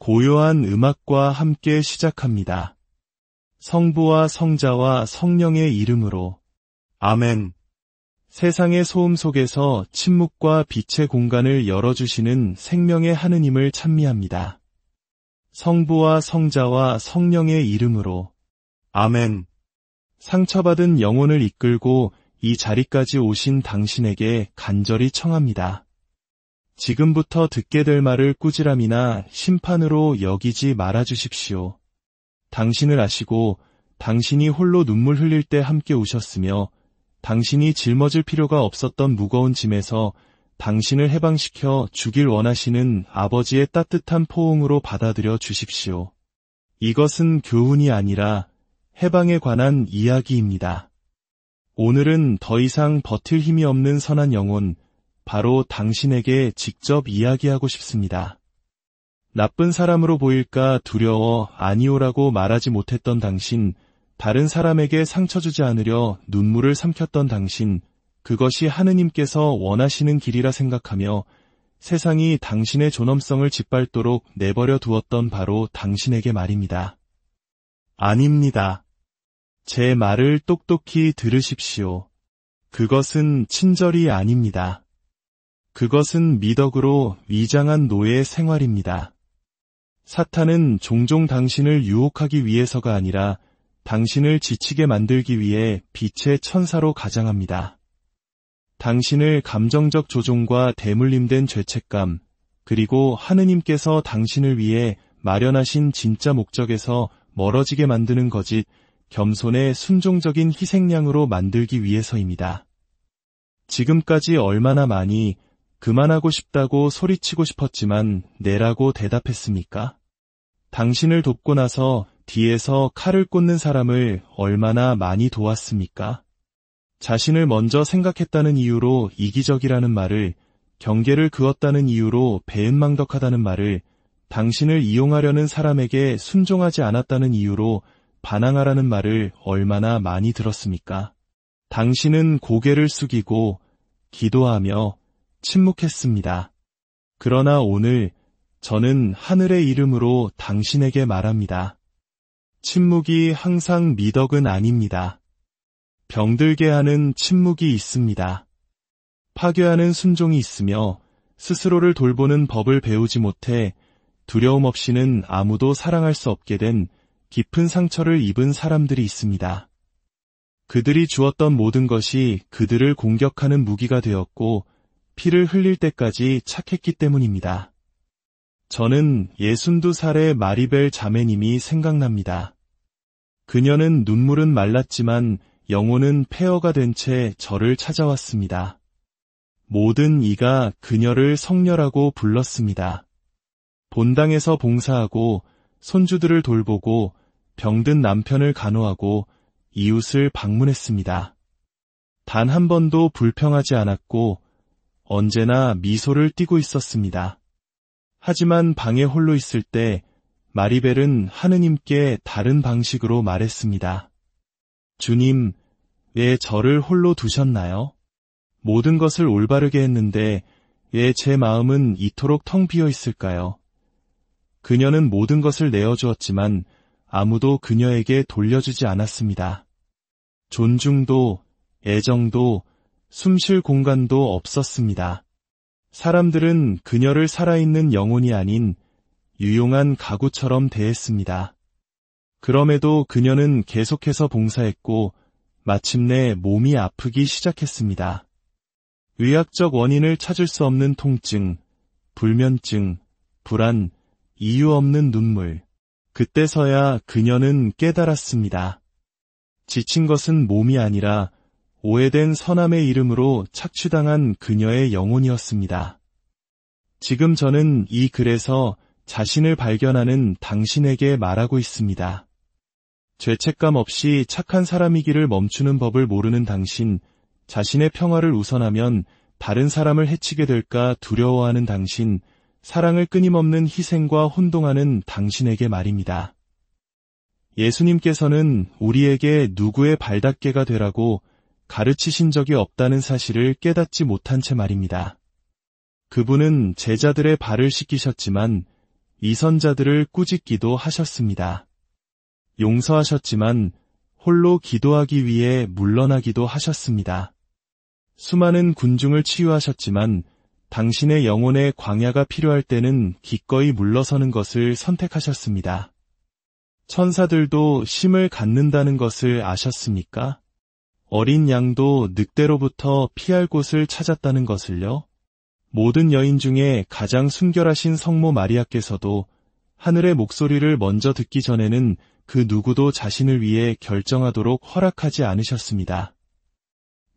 고요한 음악과 함께 시작합니다. 성부와 성자와 성령의 이름으로. 아멘. 세상의 소음 속에서 침묵과 빛의 공간을 열어주시는 생명의 하느님을 찬미합니다. 성부와 성자와 성령의 이름으로. 아멘. 상처받은 영혼을 이끌고 이 자리까지 오신 당신에게 간절히 청합니다. 지금부터 듣게 될 말을 꾸지람이나 심판으로 여기지 말아주십시오. 당신을 아시고 당신이 홀로 눈물 흘릴 때 함께 우셨으며 당신이 짊어질 필요가 없었던 무거운 짐에서 당신을 해방시켜 주길 원하시는 아버지의 따뜻한 포옹으로 받아들여 주십시오. 이것은 교훈이 아니라 해방에 관한 이야기입니다. 오늘은 더 이상 버틸 힘이 없는 선한 영혼, 바로 당신에게 직접 이야기하고 싶습니다. 나쁜 사람으로 보일까 두려워 아니오라고 말하지 못했던 당신, 다른 사람에게 상처 주지 않으려 눈물을 삼켰던 당신, 그것이 하느님께서 원하시는 길이라 생각하며 세상이 당신의 존엄성을 짓밟도록 내버려 두었던 바로 당신에게 말입니다. 아닙니다. 제 말을 똑똑히 들으십시오. 그것은 친절이 아닙니다. 그것은 미덕으로 위장한 노예의 생활입니다. 사탄은 종종 당신을 유혹하기 위해서가 아니라 당신을 지치게 만들기 위해 빛의 천사로 가장합니다. 당신을 감정적 조종과 대물림된 죄책감, 그리고 하느님께서 당신을 위해 마련하신 진짜 목적에서 멀어지게 만드는 거짓, 겸손의 순종적인 희생양으로 만들기 위해서입니다. 지금까지 얼마나 많이 그만하고 싶다고 소리치고 싶었지만 내라고 대답했습니까? 당신을 돕고 나서 뒤에서 칼을 꽂는 사람을 얼마나 많이 도왔습니까? 자신을 먼저 생각했다는 이유로 이기적이라는 말을, 경계를 그었다는 이유로 배은망덕하다는 말을, 당신을 이용하려는 사람에게 순종하지 않았다는 이유로 반항하라는 말을 얼마나 많이 들었습니까? 당신은 고개를 숙이고 기도하며 침묵했습니다. 그러나 오늘 저는 하늘의 이름으로 당신에게 말합니다. 침묵이 항상 미덕은 아닙니다. 병들게 하는 침묵이 있습니다. 파괴하는 순종이 있으며 스스로를 돌보는 법을 배우지 못해 두려움 없이는 아무도 사랑할 수 없게 된 깊은 상처를 입은 사람들이 있습니다. 그들이 주었던 모든 것이 그들을 공격하는 무기가 되었고 피를 흘릴 때까지 착했기 때문입니다. 저는 62살의 마리벨 자매님이 생각납니다. 그녀는 눈물은 말랐지만 영혼은 폐허가 된 채 저를 찾아왔습니다. 모든 이가 그녀를 성녀라고 불렀습니다. 본당에서 봉사하고 손주들을 돌보고 병든 남편을 간호하고 이웃을 방문했습니다. 단 한 번도 불평하지 않았고 언제나 미소를 띠고 있었습니다. 하지만 방에 홀로 있을 때 마리벨은 하느님께 다른 방식으로 말했습니다. 주님, 왜 저를 홀로 두셨나요? 모든 것을 올바르게 했는데 왜 제 마음은 이토록 텅 비어 있을까요? 그녀는 모든 것을 내어주었지만 아무도 그녀에게 돌려주지 않았습니다. 존중도, 애정도, 숨쉴 공간도 없었습니다. 사람들은 그녀를 살아있는 영혼이 아닌 유용한 가구처럼 대했습니다. 그럼에도 그녀는 계속해서 봉사했고 마침내 몸이 아프기 시작했습니다. 의학적 원인을 찾을 수 없는 통증, 불면증, 불안, 이유 없는 눈물. 그때서야 그녀는 깨달았습니다. 지친 것은 몸이 아니라 오해된 선함의 이름으로 착취당한 그녀의 영혼이었습니다. 지금 저는 이 글에서 자신을 발견하는 당신에게 말하고 있습니다. 죄책감 없이 착한 사람이기를 멈추는 법을 모르는 당신, 자신의 평화를 우선하면 다른 사람을 해치게 될까 두려워하는 당신, 사랑을 끊임없는 희생과 혼동하는 당신에게 말입니다. 예수님께서는 우리에게 누구의 발닦개가 되라고 가르치신 적이 없다는 사실을 깨닫지 못한 채 말입니다. 그분은 제자들의 발을 씻기셨지만 이 선자들을 꾸짖기도 하셨습니다. 용서하셨지만 홀로 기도하기 위해 물러나기도 하셨습니다. 수많은 군중을 치유하셨지만 당신의 영혼의 광야가 필요할 때는 기꺼이 물러서는 것을 선택하셨습니다. 천사들도 심을 갖는다는 것을 아셨습니까? 어린 양도 늑대로부터 피할 곳을 찾았다는 것을요? 모든 여인 중에 가장 순결하신 성모 마리아께서도 하늘의 목소리를 먼저 듣기 전에는 그 누구도 자신을 위해 결정하도록 허락하지 않으셨습니다.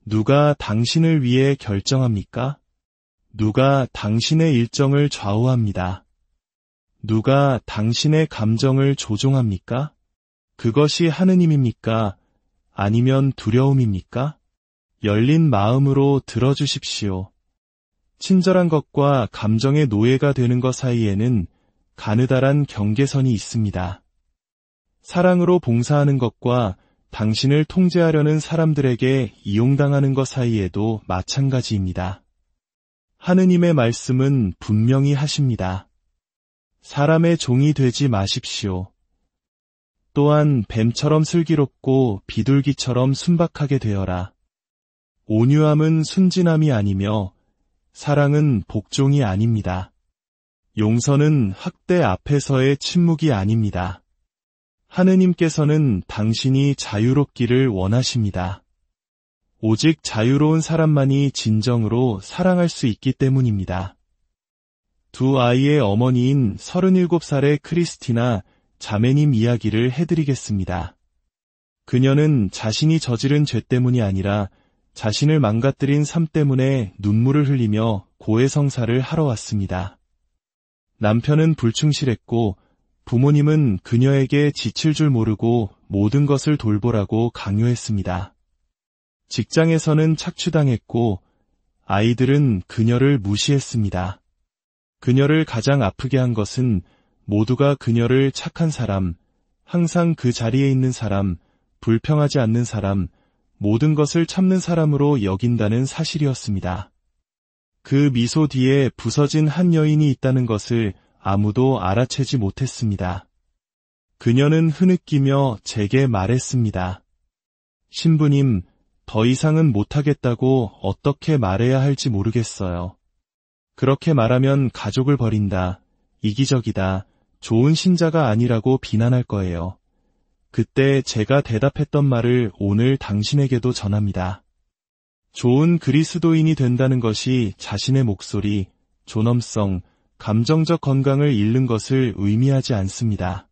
누가 당신을 위해 결정합니까? 누가 당신의 일정을 좌우합니다. 누가 당신의 감정을 조종합니까? 그것이 하느님입니까? 아니면 두려움입니까? 열린 마음으로 들어주십시오. 친절한 것과 감정의 노예가 되는 것 사이에는 가느다란 경계선이 있습니다. 사랑으로 봉사하는 것과 당신을 통제하려는 사람들에게 이용당하는 것 사이에도 마찬가지입니다. 하느님의 말씀은 분명히 하십니다. 사람의 종이 되지 마십시오. 또한 뱀처럼 슬기롭고 비둘기처럼 순박하게 되어라. 온유함은 순진함이 아니며 사랑은 복종이 아닙니다. 용서는 학대 앞에서의 침묵이 아닙니다. 하느님께서는 당신이 자유롭기를 원하십니다. 오직 자유로운 사람만이 진정으로 사랑할 수 있기 때문입니다. 두 아이의 어머니인 37살의 크리스티나 자매님 이야기를 해드리겠습니다. 그녀는 자신이 저지른 죄 때문이 아니라 자신을 망가뜨린 삶 때문에 눈물을 흘리며 고해성사를 하러 왔습니다. 남편은 불충실했고 부모님은 그녀에게 지칠 줄 모르고 모든 것을 돌보라고 강요했습니다. 직장에서는 착취당했고 아이들은 그녀를 무시했습니다. 그녀를 가장 아프게 한 것은 모두가 그녀를 착한 사람, 항상 그 자리에 있는 사람, 불평하지 않는 사람, 모든 것을 참는 사람으로 여긴다는 사실이었습니다. 그 미소 뒤에 부서진 한 여인이 있다는 것을 아무도 알아채지 못했습니다. 그녀는 흐느끼며 제게 말했습니다. 신부님, 더 이상은 못하겠다고 어떻게 말해야 할지 모르겠어요. 그렇게 말하면 가족을 버린다, 이기적이다, 좋은 신자가 아니라고 비난할 거예요. 그때 제가 대답했던 말을 오늘 당신에게도 전합니다. 좋은 그리스도인이 된다는 것이 자신의 목소리, 존엄성, 감정적 건강을 잃는 것을 의미하지 않습니다.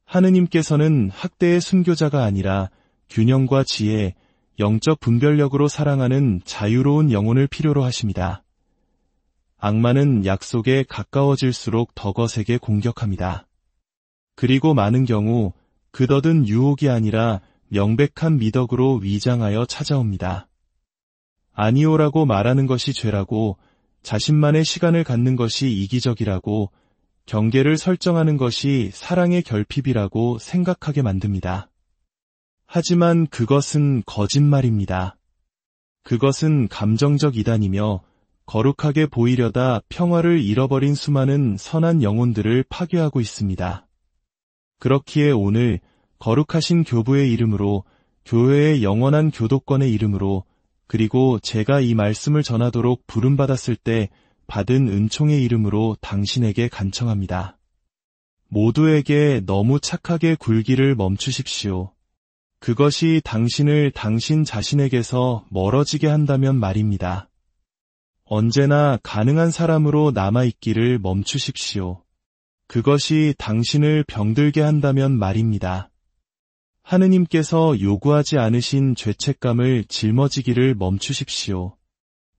하느님께서는 학대의 순교자가 아니라 균형과 지혜, 영적 분별력으로 사랑하는 자유로운 영혼을 필요로 하십니다. 악마는 약속에 가까워질수록 더 거세게 공격합니다. 그리고 많은 경우 그더든 유혹이 아니라 명백한 미덕으로 위장하여 찾아옵니다. 아니오라고 말하는 것이 죄라고, 자신만의 시간을 갖는 것이 이기적이라고, 경계를 설정하는 것이 사랑의 결핍이라고 생각하게 만듭니다. 하지만 그것은 거짓말입니다. 그것은 감정적 이단이며 거룩하게 보이려다 평화를 잃어버린 수많은 선한 영혼들을 파괴하고 있습니다. 그렇기에 오늘 거룩하신 교부의 이름으로, 교회의 영원한 교도권의 이름으로, 그리고 제가 이 말씀을 전하도록 부름받았을 때 받은 은총의 이름으로 당신에게 간청합니다. 모두에게 너무 착하게 굴기를 멈추십시오. 그것이 당신을 당신 자신에게서 멀어지게 한다면 말입니다. 언제나 가능한 사람으로 남아있기를 멈추십시오. 그것이 당신을 병들게 한다면 말입니다. 하느님께서 요구하지 않으신 죄책감을 짊어지기를 멈추십시오.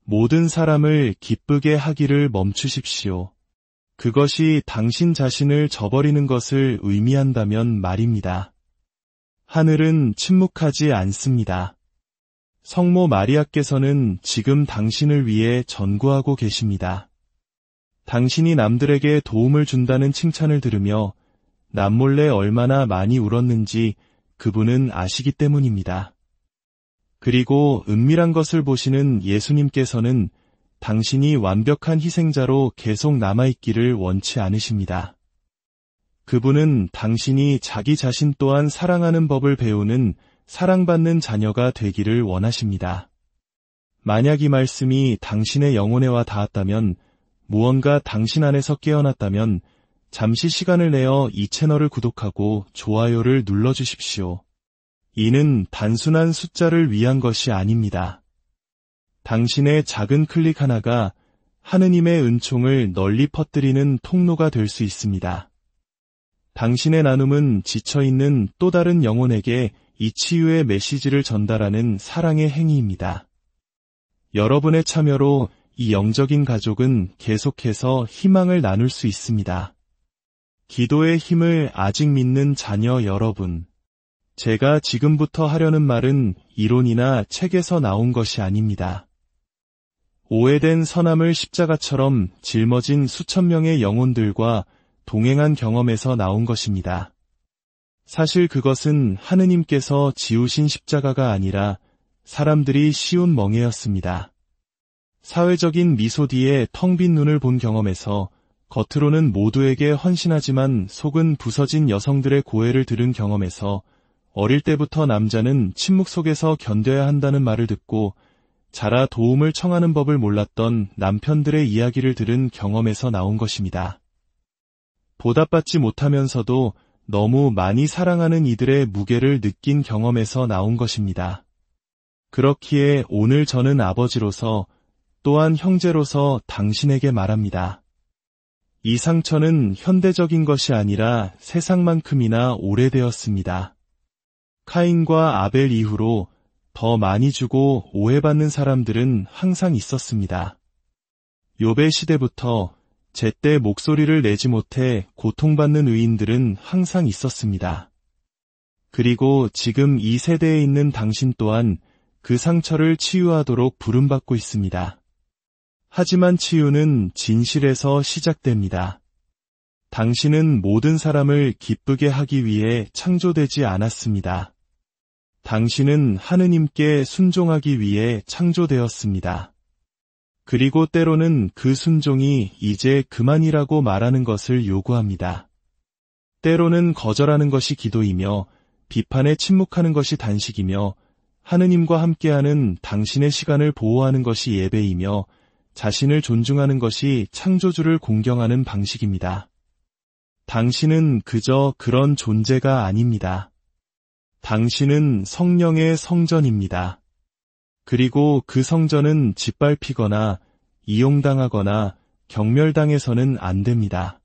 모든 사람을 기쁘게 하기를 멈추십시오. 그것이 당신 자신을 저버리는 것을 의미한다면 말입니다. 하늘은 침묵하지 않습니다. 성모 마리아께서는 지금 당신을 위해 전구하고 계십니다. 당신이 남들에게 도움을 준다는 칭찬을 들으며 남몰래 얼마나 많이 울었는지 그분은 아시기 때문입니다. 그리고 은밀한 것을 보시는 예수님께서는 당신이 완벽한 희생자로 계속 남아있기를 원치 않으십니다. 그분은 당신이 자기 자신 또한 사랑하는 법을 배우는 사랑받는 자녀가 되기를 원하십니다. 만약 이 말씀이 당신의 영혼에 와 닿았다면, 무언가 당신 안에서 깨어났다면 잠시 시간을 내어 이 채널을 구독하고 좋아요를 눌러주십시오. 이는 단순한 숫자를 위한 것이 아닙니다. 당신의 작은 클릭 하나가 하느님의 은총을 널리 퍼뜨리는 통로가 될 수 있습니다. 당신의 나눔은 지쳐있는 또 다른 영혼에게 이 치유의 메시지를 전달하는 사랑의 행위입니다. 여러분의 참여로 이 영적인 가족은 계속해서 희망을 나눌 수 있습니다. 기도의 힘을 아직 믿는 자녀 여러분, 제가 지금부터 하려는 말은 이론이나 책에서 나온 것이 아닙니다. 오해된 선함을 십자가처럼 짊어진 수천 명의 영혼들과 동행한 경험에서 나온 것입니다. 사실 그것은 하느님께서 지우신 십자가가 아니라 사람들이 씌운 멍에였습니다. 사회적인 미소 뒤에 텅 빈 눈을 본 경험에서, 겉으로는 모두에게 헌신하지만 속은 부서진 여성들의 고해를 들은 경험에서, 어릴 때부터 남자는 침묵 속에서 견뎌야 한다는 말을 듣고 자라 도움을 청하는 법을 몰랐던 남편들의 이야기를 들은 경험에서 나온 것입니다. 보답받지 못하면서도 너무 많이 사랑하는 이들의 무게를 느낀 경험에서 나온 것입니다. 그렇기에 오늘 저는 아버지로서 또한 형제로서 당신에게 말합니다. 이 상처는 현대적인 것이 아니라 세상만큼이나 오래되었습니다. 카인과 아벨 이후로 더 많이 주고 오해받는 사람들은 항상 있었습니다. 욥의 시대부터 제때 목소리를 내지 못해 고통받는 의인들은 항상 있었습니다. 그리고 지금 이 세대에 있는 당신 또한 그 상처를 치유하도록 부름받고 있습니다. 하지만 치유는 진실에서 시작됩니다. 당신은 모든 사람을 기쁘게 하기 위해 창조되지 않았습니다. 당신은 하느님께 순종하기 위해 창조되었습니다. 그리고 때로는 그 순종이 이제 그만이라고 말하는 것을 요구합니다. 때로는 거절하는 것이 기도이며 비판에 침묵하는 것이 단식이며 하느님과 함께하는 당신의 시간을 보호하는 것이 예배이며 자신을 존중하는 것이 창조주를 공경하는 방식입니다. 당신은 그저 그런 존재가 아닙니다. 당신은 성령의 성전입니다. 그리고 그 성전은 짓밟히거나 이용당하거나 경멸당해서는 안 됩니다.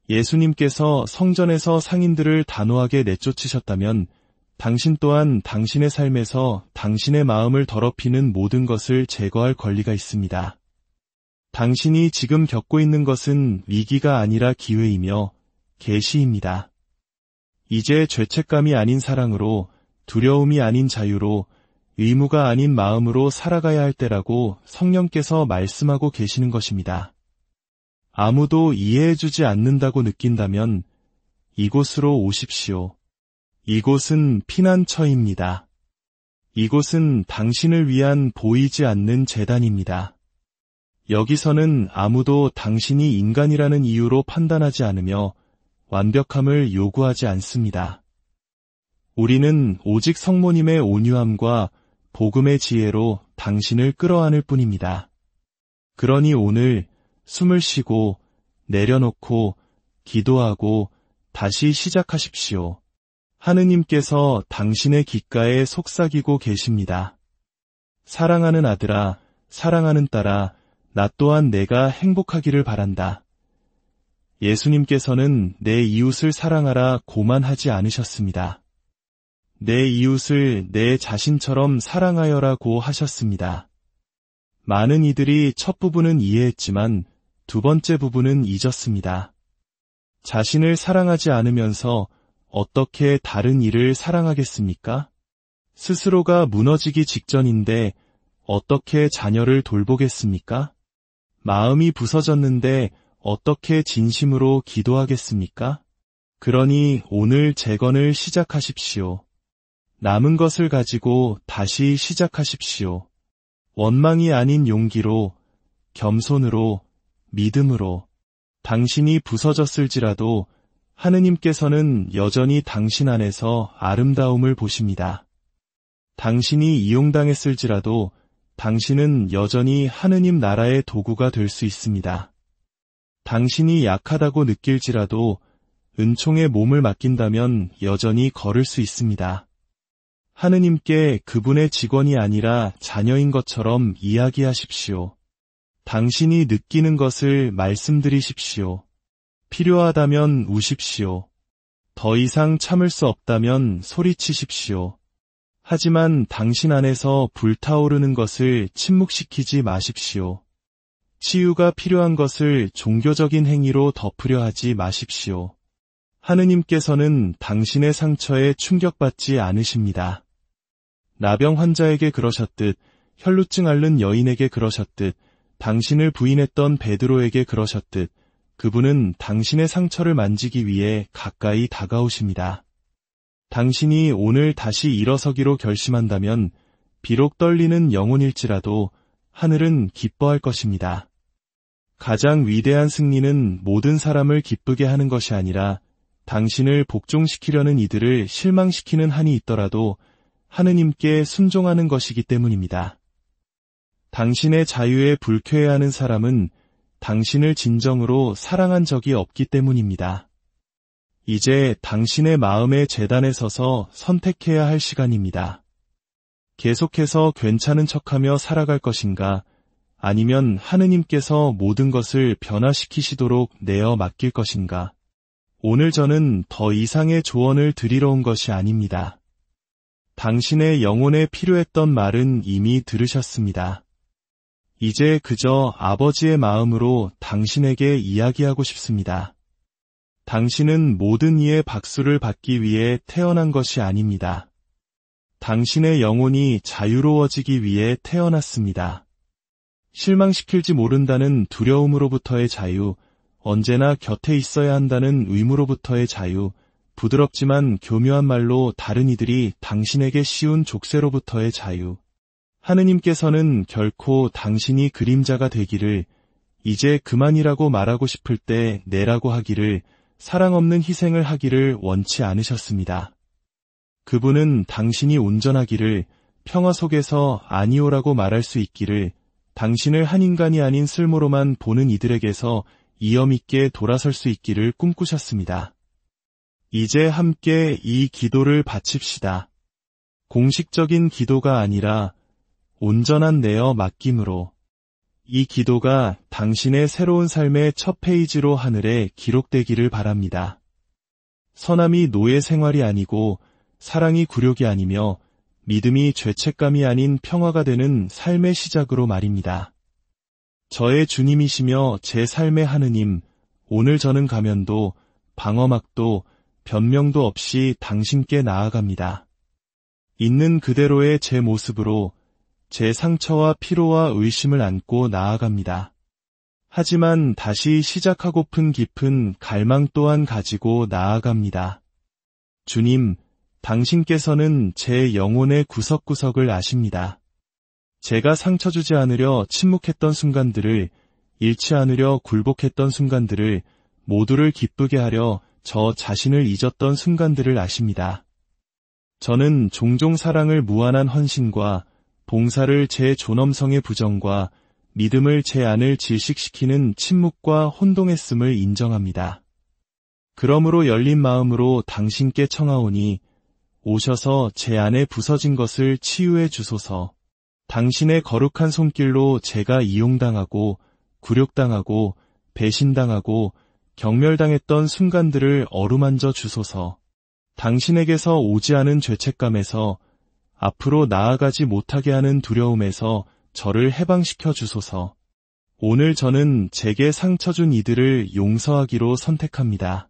예수님께서 성전에서 상인들을 단호하게 내쫓으셨다면 당신 또한 당신의 삶에서 당신의 마음을 더럽히는 모든 것을 제거할 권리가 있습니다. 당신이 지금 겪고 있는 것은 위기가 아니라 기회이며 계시입니다. 이제 죄책감이 아닌 사랑으로, 두려움이 아닌 자유로, 의무가 아닌 마음으로 살아가야 할 때라고 성령께서 말씀하고 계시는 것입니다. 아무도 이해해주지 않는다고 느낀다면 이곳으로 오십시오. 이곳은 피난처입니다. 이곳은 당신을 위한 보이지 않는 제단입니다. 여기서는 아무도 당신이 인간이라는 이유로 판단하지 않으며 완벽함을 요구하지 않습니다. 우리는 오직 성모님의 온유함과 복음의 지혜로 당신을 끌어안을 뿐입니다. 그러니 오늘 숨을 쉬고 내려놓고 기도하고 다시 시작하십시오. 하느님께서 당신의 귓가에 속삭이고 계십니다. 사랑하는 아들아, 사랑하는 딸아, 나 또한 내가 행복하기를 바란다. 예수님께서는 내 이웃을 사랑하라 고만 하지 않으셨습니다. 내 이웃을 내 자신처럼 사랑하여라고 하셨습니다. 많은 이들이 첫 부분은 이해했지만 두 번째 부분은 잊었습니다. 자신을 사랑하지 않으면서 어떻게 다른 이를 사랑하겠습니까? 스스로가 무너지기 직전인데 어떻게 자녀를 돌보겠습니까? 마음이 부서졌는데 어떻게 진심으로 기도하겠습니까? 그러니 오늘 재건을 시작하십시오. 남은 것을 가지고 다시 시작하십시오. 원망이 아닌 용기로, 겸손으로, 믿음으로. 당신이 부서졌을지라도 하느님께서는 여전히 당신 안에서 아름다움을 보십니다. 당신이 이용당했을지라도 당신은 여전히 하느님 나라의 도구가 될 수 있습니다. 당신이 약하다고 느낄지라도 은총의 몸을 맡긴다면 여전히 걸을 수 있습니다. 하느님께 그분의 직원이 아니라 자녀인 것처럼 이야기하십시오. 당신이 느끼는 것을 말씀드리십시오. 필요하다면 우십시오. 더 이상 참을 수 없다면 소리치십시오. 하지만 당신 안에서 불타오르는 것을 침묵시키지 마십시오. 치유가 필요한 것을 종교적인 행위로 덮으려 하지 마십시오. 하느님께서는 당신의 상처에 충격받지 않으십니다. 나병 환자에게 그러셨듯, 혈루증 앓는 여인에게 그러셨듯, 당신을 부인했던 베드로에게 그러셨듯, 그분은 당신의 상처를 만지기 위해 가까이 다가오십니다. 당신이 오늘 다시 일어서기로 결심한다면 비록 떨리는 영혼일지라도 하늘은 기뻐할 것입니다. 가장 위대한 승리는 모든 사람을 기쁘게 하는 것이 아니라 당신을 복종시키려는 이들을 실망시키는 한이 있더라도 하느님께 순종하는 것이기 때문입니다. 당신의 자유에 불쾌해하는 사람은 당신을 진정으로 사랑한 적이 없기 때문입니다. 이제 당신의 마음의 제단에 서서 선택해야 할 시간입니다. 계속해서 괜찮은 척하며 살아갈 것인가, 아니면 하느님께서 모든 것을 변화시키시도록 내어 맡길 것인가. 오늘 저는 더 이상의 조언을 드리러 온 것이 아닙니다. 당신의 영혼에 필요했던 말은 이미 들으셨습니다. 이제 그저 아버지의 마음으로 당신에게 이야기하고 싶습니다. 당신은 모든 이의 박수를 받기 위해 태어난 것이 아닙니다. 당신의 영혼이 자유로워지기 위해 태어났습니다. 실망시킬지 모른다는 두려움으로부터의 자유, 언제나 곁에 있어야 한다는 의무로부터의 자유, 부드럽지만 교묘한 말로 다른 이들이 당신에게 씌운 족쇄로부터의 자유. 하느님께서는 결코 당신이 그림자가 되기를, 이제 그만이라고 말하고 싶을 때 내라고 하기를, 사랑 없는 희생을 하기를 원치 않으셨습니다. 그분은 당신이 온전하기를, 평화 속에서 아니오라고 말할 수 있기를, 당신을 한 인간이 아닌 쓸모로만 보는 이들에게서 이염있게 돌아설 수 있기를 꿈꾸셨습니다. 이제 함께 이 기도를 바칩시다. 공식적인 기도가 아니라 온전한 내어 맡김으로. 이 기도가 당신의 새로운 삶의 첫 페이지로 하늘에 기록되기를 바랍니다. 선함이 노예 생활이 아니고 사랑이 굴욕이 아니며 믿음이 죄책감이 아닌 평화가 되는 삶의 시작으로 말입니다. 저의 주님이시며 제 삶의 하느님, 오늘 저는 가면도 방어막도 변명도 없이 당신께 나아갑니다. 있는 그대로의 제 모습으로 제 상처와 피로와 의심을 안고 나아갑니다. 하지만 다시 시작하고픈 깊은 갈망 또한 가지고 나아갑니다. 주님, 당신께서는 제 영혼의 구석구석을 아십니다. 제가 상처 주지 않으려 침묵했던 순간들을, 잃지 않으려 굴복했던 순간들을, 모두를 기쁘게 하려 저 자신을 잊었던 순간들을 아십니다. 저는 종종 사랑을 무한한 헌신과 봉사를 제 존엄성의 부정과 믿음을 제 안을 질식시키는 침묵과 혼동했음을 인정합니다. 그러므로 열린 마음으로 당신께 청하오니 오셔서 제 안에 부서진 것을 치유해 주소서. 당신의 거룩한 손길로 제가 이용당하고 굴욕당하고 배신당하고 경멸당했던 순간들을 어루만져 주소서. 당신에게서 오지 않은 죄책감에서, 앞으로 나아가지 못하게 하는 두려움에서 저를 해방시켜 주소서. 오늘 저는 제게 상처 준 이들을 용서하기로 선택합니다.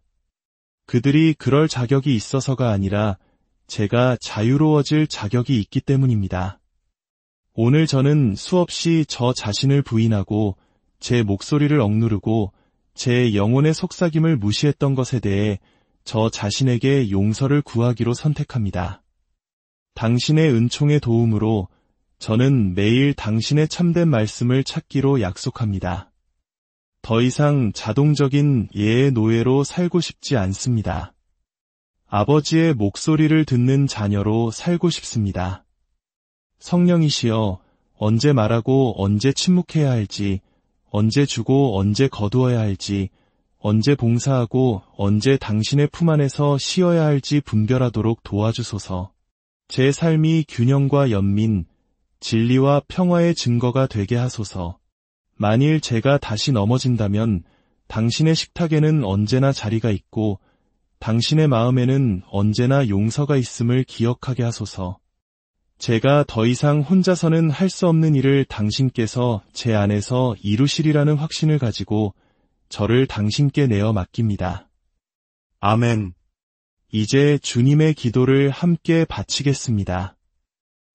그들이 그럴 자격이 있어서가 아니라 제가 자유로워질 자격이 있기 때문입니다. 오늘 저는 수없이 저 자신을 부인하고 제 목소리를 억누르고 제 영혼의 속삭임을 무시했던 것에 대해 저 자신에게 용서를 구하기로 선택합니다. 당신의 은총의 도움으로 저는 매일 당신의 참된 말씀을 찾기로 약속합니다. 더 이상 자동적인 예의 노예로 살고 싶지 않습니다. 아버지의 목소리를 듣는 자녀로 살고 싶습니다. 성령이시여, 언제 말하고 언제 침묵해야 할지, 언제 주고 언제 거두어야 할지, 언제 봉사하고 언제 당신의 품 안에서 쉬어야 할지 분별하도록 도와주소서. 제 삶이 균형과 연민, 진리와 평화의 증거가 되게 하소서. 만일 제가 다시 넘어진다면 당신의 식탁에는 언제나 자리가 있고 당신의 마음에는 언제나 용서가 있음을 기억하게 하소서. 제가 더 이상 혼자서는 할 수 없는 일을 당신께서 제 안에서 이루시리라는 확신을 가지고 저를 당신께 내어 맡깁니다. 아멘. 이제 주님의 기도를 함께 바치겠습니다.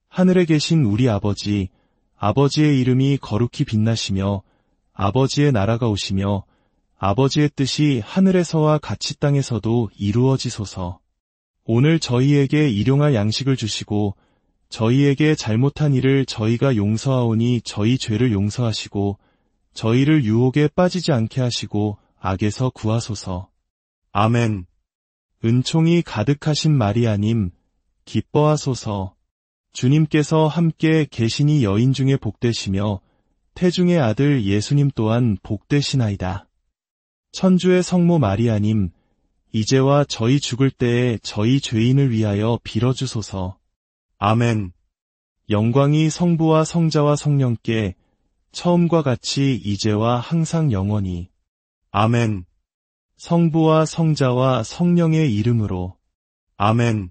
하늘에 계신 우리 아버지, 아버지의 이름이 거룩히 빛나시며 아버지의 나라가 오시며 아버지의 뜻이 하늘에서와 같이 땅에서도 이루어지소서. 오늘 저희에게 일용할 양식을 주시고 저희에게 잘못한 일을 저희가 용서하오니 저희 죄를 용서하시고 저희를 유혹에 빠지지 않게 하시고 악에서 구하소서. 아멘. 은총이 가득하신 마리아님, 기뻐하소서. 주님께서 함께 계시니 여인 중에 복되시며 태중의 아들 예수님 또한 복되시나이다. 천주의 성모 마리아님, 이제와 저희 죽을 때에 저희 죄인을 위하여 빌어주소서. 아멘. 영광이 성부와 성자와 성령께 처음과 같이 이제와 항상 영원히. 아멘. 성부와 성자와 성령의 이름으로. 아멘.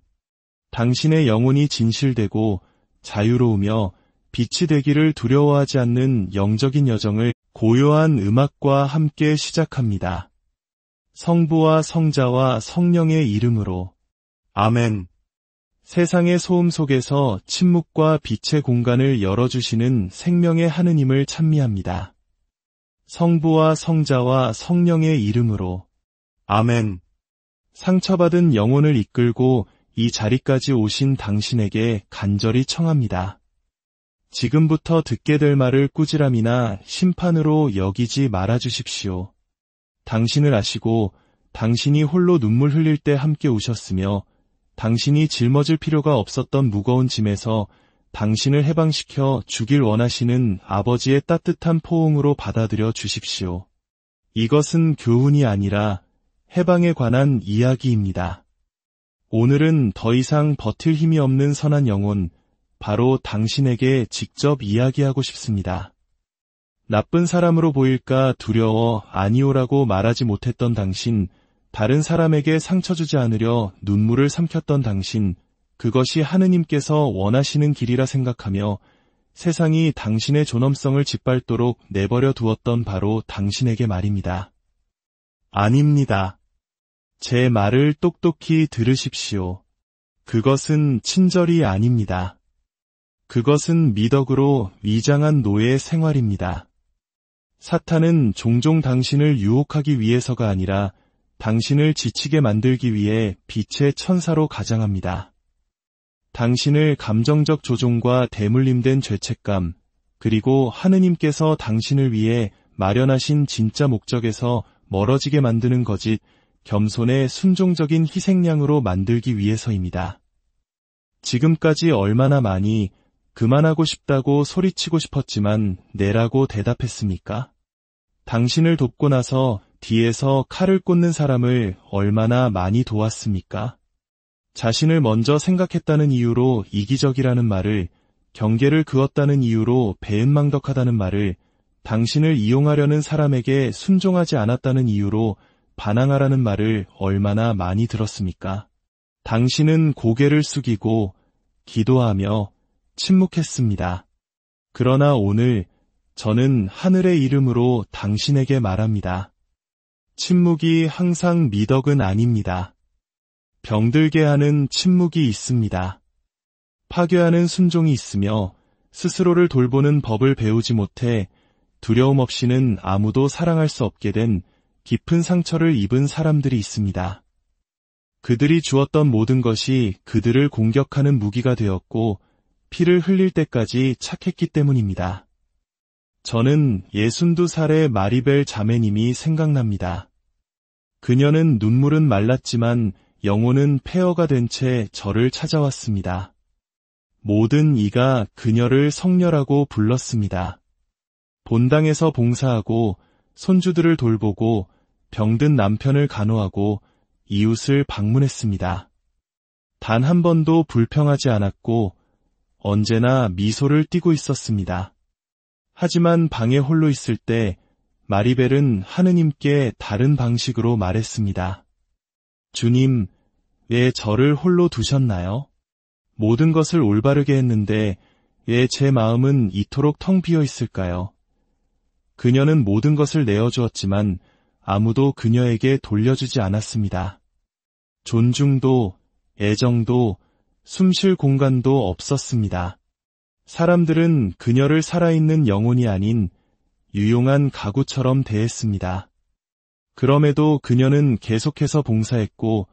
당신의 영혼이 진실되고 자유로우며 빛이 되기를 두려워하지 않는 영적인 여정을 고요한 음악과 함께 시작합니다. 성부와 성자와 성령의 이름으로. 아멘. 세상의 소음 속에서 침묵과 빛의 공간을 열어주시는 생명의 하느님을 찬미합니다. 성부와 성자와 성령의 이름으로. 아멘. 상처받은 영혼을 이끌고 이 자리까지 오신 당신에게 간절히 청합니다. 지금부터 듣게 될 말을 꾸지람이나 심판으로 여기지 말아주십시오. 당신을 아시고 당신이 홀로 눈물 흘릴 때 함께 우셨으며 당신이 짊어질 필요가 없었던 무거운 짐에서 당신을 해방시켜 주길 원하시는 아버지의 따뜻한 포옹으로 받아들여 주십시오. 이것은 교훈이 아니라 해방에 관한 이야기입니다. 오늘은 더 이상 버틸 힘이 없는 선한 영혼, 바로 당신에게 직접 이야기하고 싶습니다. 나쁜 사람으로 보일까 두려워 아니오라고 말하지 못했던 당신, 다른 사람에게 상처 주지 않으려 눈물을 삼켰던 당신, 그것이 하느님께서 원하시는 길이라 생각하며 세상이 당신의 존엄성을 짓밟도록 내버려 두었던 바로 당신에게 말입니다. 아닙니다. 제 말을 똑똑히 들으십시오. 그것은 친절이 아닙니다. 그것은 미덕으로 위장한 노예 생활입니다. 사탄은 종종 당신을 유혹하기 위해서가 아니라 당신을 지치게 만들기 위해 빛의 천사로 가장합니다. 당신을 감정적 조종과 대물림된 죄책감, 그리고 하느님께서 당신을 위해 마련하신 진짜 목적에서 멀어지게 만드는 거짓, 겸손의 순종적인 희생양으로 만들기 위해서입니다. 지금까지 얼마나 많이 그만하고 싶다고 소리치고 싶었지만 내라고 대답했습니까? 당신을 돕고 나서 뒤에서 칼을 꽂는 사람을 얼마나 많이 도왔습니까? 자신을 먼저 생각했다는 이유로 이기적이라는 말을, 경계를 그었다는 이유로 배은망덕하다는 말을, 당신을 이용하려는 사람에게 순종하지 않았다는 이유로 반항하라는 말을 얼마나 많이 들었습니까? 당신은 고개를 숙이고 기도하며 침묵했습니다. 그러나 오늘 저는 하늘의 이름으로 당신에게 말합니다. 침묵이 항상 미덕은 아닙니다. 병들게 하는 침묵이 있습니다. 파괴하는 순종이 있으며 스스로를 돌보는 법을 배우지 못해 두려움 없이는 아무도 사랑할 수 없게 된 깊은 상처를 입은 사람들이 있습니다. 그들이 주었던 모든 것이 그들을 공격하는 무기가 되었고 피를 흘릴 때까지 착했기 때문입니다. 저는 62살의 마리벨 자매님이 생각납니다. 그녀는 눈물은 말랐지만 영혼은 폐허가 된 채 저를 찾아왔습니다. 모든 이가 그녀를 성녀라고 불렀습니다. 본당에서 봉사하고 손주들을 돌보고 병든 남편을 간호하고 이웃을 방문했습니다. 단 한 번도 불평하지 않았고 언제나 미소를 띠고 있었습니다. 하지만 방에 홀로 있을 때 마리벨은 하느님께 다른 방식으로 말했습니다. 주님, 왜 저를 홀로 두셨나요? 모든 것을 올바르게 했는데 왜 제 마음은 이토록 텅 비어 있을까요? 그녀는 모든 것을 내어주었지만 아무도 그녀에게 돌려주지 않았습니다. 존중도, 애정도, 숨쉴 공간도 없었습니다. 사람들은 그녀를 살아있는 영혼이 아닌 유용한 가구처럼 대했습니다. 그럼에도 그녀는 계속해서 봉사했고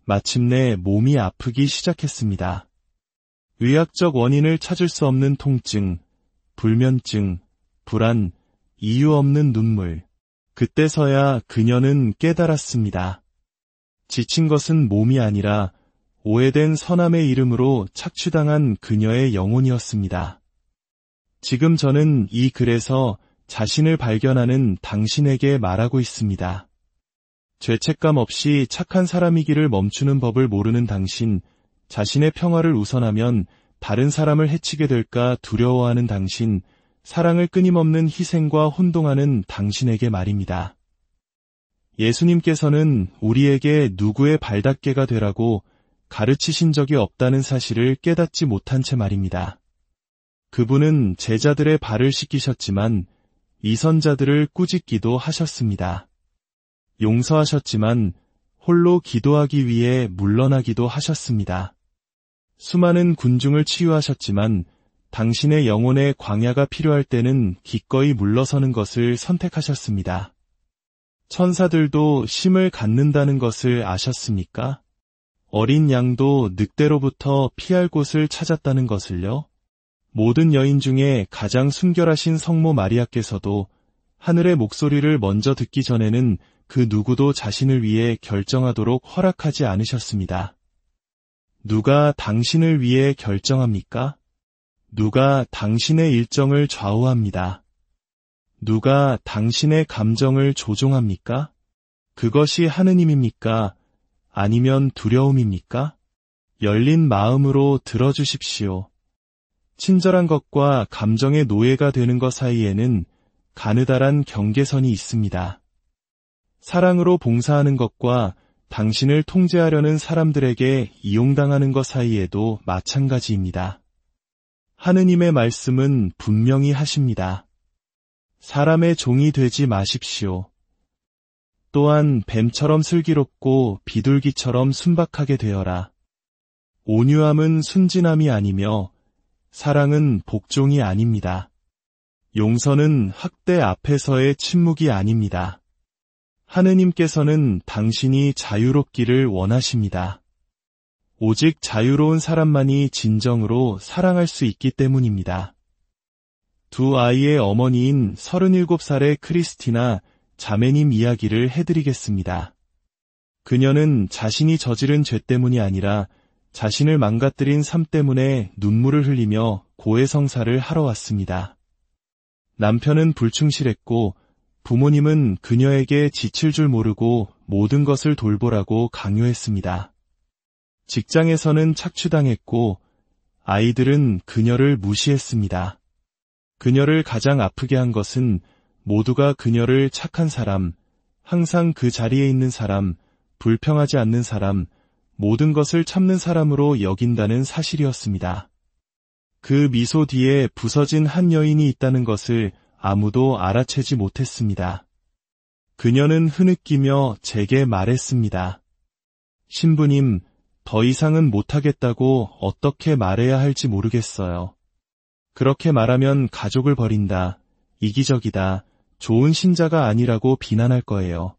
마침내 몸이 아프기 시작했습니다. 의학적 원인을 찾을 수 없는 통증, 불면증, 불안, 이유 없는 눈물. 그때서야 그녀는 깨달았습니다. 지친 것은 몸이 아니라 오해된 선함의 이름으로 착취당한 그녀의 영혼이었습니다. 지금 저는 이 글에서 자신을 발견하는 당신에게 말하고 있습니다. 죄책감 없이 착한 사람이기를 멈추는 법을 모르는 당신, 자신의 평화를 우선하면 다른 사람을 해치게 될까 두려워하는 당신, 사랑을 끊임없는 희생과 혼동하는 당신에게 말입니다. 예수님께서는 우리에게 누구의 발닦개가 되라고 가르치신 적이 없다는 사실을 깨닫지 못한 채 말입니다. 그분은 제자들의 발을 씻기셨지만 위선자들을 꾸짖기도 하셨습니다. 용서하셨지만 홀로 기도하기 위해 물러나기도 하셨습니다. 수많은 군중을 치유하셨지만 당신의 영혼의 광야가 필요할 때는 기꺼이 물러서는 것을 선택하셨습니다. 천사들도 심을 갖는다는 것을 아셨습니까? 어린 양도 늑대로부터 피할 곳을 찾았다는 것을요? 모든 여인 중에 가장 순결하신 성모 마리아께서도 하늘의 목소리를 먼저 듣기 전에는 그 누구도 자신을 위해 결정하도록 허락하지 않으셨습니다. 누가 당신을 위해 결정합니까? 누가 당신의 일정을 좌우합니다. 누가 당신의 감정을 조종합니까? 그것이 하느님입니까? 아니면 두려움입니까? 열린 마음으로 들어주십시오. 친절한 것과 감정의 노예가 되는 것 사이에는 가느다란 경계선이 있습니다. 사랑으로 봉사하는 것과 당신을 통제하려는 사람들에게 이용당하는 것 사이에도 마찬가지입니다. 하느님의 말씀은 분명히 하십니다. 사람의 종이 되지 마십시오. 또한 뱀처럼 슬기롭고 비둘기처럼 순박하게 되어라. 온유함은 순진함이 아니며 사랑은 복종이 아닙니다. 용서는 학대 앞에서의 침묵이 아닙니다. 하느님께서는 당신이 자유롭기를 원하십니다. 오직 자유로운 사람만이 진정으로 사랑할 수 있기 때문입니다. 두 아이의 어머니인 37살의 크리스티나 자매님 이야기를 해드리겠습니다. 그녀는 자신이 저지른 죄 때문이 아니라 자신을 망가뜨린 삶 때문에 눈물을 흘리며 고해성사를 하러 왔습니다. 남편은 불충실했고 부모님은 그녀에게 지칠 줄 모르고 모든 것을 돌보라고 강요했습니다. 직장에서는 착취당했고 아이들은 그녀를 무시했습니다. 그녀를 가장 아프게 한 것은 모두가 그녀를 착한 사람, 항상 그 자리에 있는 사람, 불평하지 않는 사람, 모든 것을 참는 사람으로 여긴다는 사실이었습니다. 그 미소 뒤에 부서진 한 여인이 있다는 것을 아무도 알아채지 못했습니다. 그녀는 흐느끼며 제게 말했습니다. 신부님, 더 이상은 못하겠다고 어떻게 말해야 할지 모르겠어요. 그렇게 말하면 가족을 버린다, 이기적이다, 좋은 신자가 아니라고 비난할 거예요.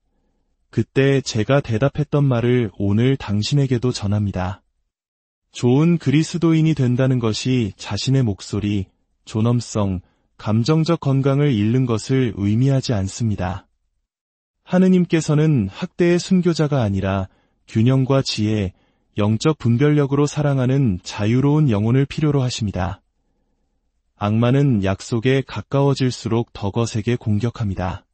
그때 제가 대답했던 말을 오늘 당신에게도 전합니다. 좋은 그리스도인이 된다는 것이 자신의 목소리, 존엄성, 감정적 건강을 잃는 것을 의미하지 않습니다. 하느님께서는 학대의 순교자가 아니라 균형과 지혜, 영적 분별력으로 사랑하는 자유로운 영혼을 필요로 하십니다. 악마는 약속에 가까워질수록 더 거세게 공격합니다.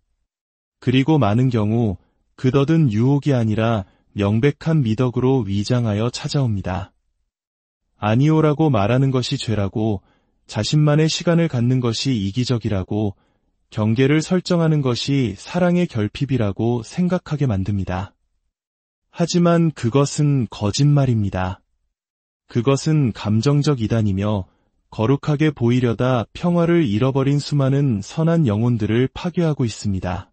그리고 많은 경우 그더든 유혹이 아니라 명백한 미덕으로 위장하여 찾아옵니다. 아니오라고 말하는 것이 죄라고, 자신만의 시간을 갖는 것이 이기적이라고, 경계를 설정하는 것이 사랑의 결핍이라고 생각하게 만듭니다. 하지만 그것은 거짓말입니다. 그것은 감정적 이단이며 거룩하게 보이려다 평화를 잃어버린 수많은 선한 영혼들을 파괴하고 있습니다.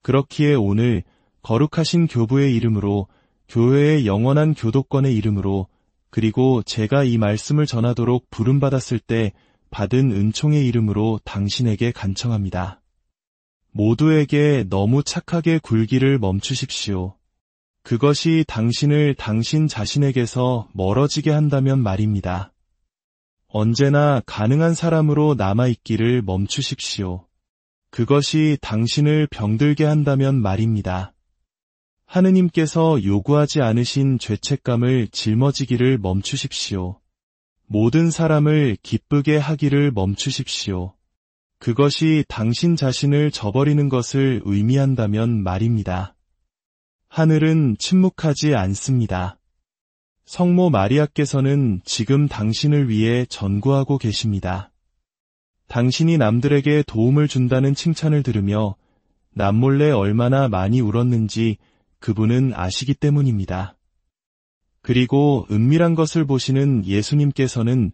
그렇기에 오늘 거룩하신 교부의 이름으로, 교회의 영원한 교도권의 이름으로, 그리고 제가 이 말씀을 전하도록 부름받았을 때 받은 은총의 이름으로 당신에게 간청합니다. 모두에게 너무 착하게 굴기를 멈추십시오. 그것이 당신을 당신 자신에게서 멀어지게 한다면 말입니다. 언제나 가능한 사람으로 남아있기를 멈추십시오. 그것이 당신을 병들게 한다면 말입니다. 하느님께서 요구하지 않으신 죄책감을 짊어지기를 멈추십시오. 모든 사람을 기쁘게 하기를 멈추십시오. 그것이 당신 자신을 저버리는 것을 의미한다면 말입니다. 하늘은 침묵하지 않습니다. 성모 마리아께서는 지금 당신을 위해 전구하고 계십니다. 당신이 남들에게 도움을 준다는 칭찬을 들으며 남몰래 얼마나 많이 울었는지 그분은 아시기 때문입니다. 그리고 은밀한 것을 보시는 예수님께서는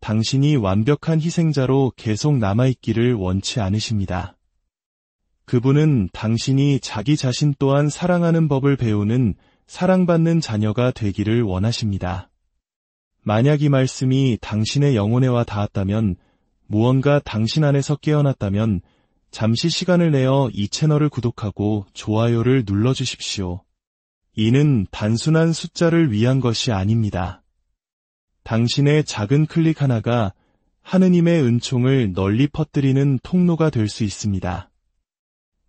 당신이 완벽한 희생자로 계속 남아있기를 원치 않으십니다. 그분은 당신이 자기 자신 또한 사랑하는 법을 배우는 사랑받는 자녀가 되기를 원하십니다. 만약 이 말씀이 당신의 영혼에 와 닿았다면, 무언가 당신 안에서 깨어났다면 잠시 시간을 내어 이 채널을 구독하고 좋아요를 눌러주십시오. 이는 단순한 숫자를 위한 것이 아닙니다. 당신의 작은 클릭 하나가 하느님의 은총을 널리 퍼뜨리는 통로가 될 수 있습니다.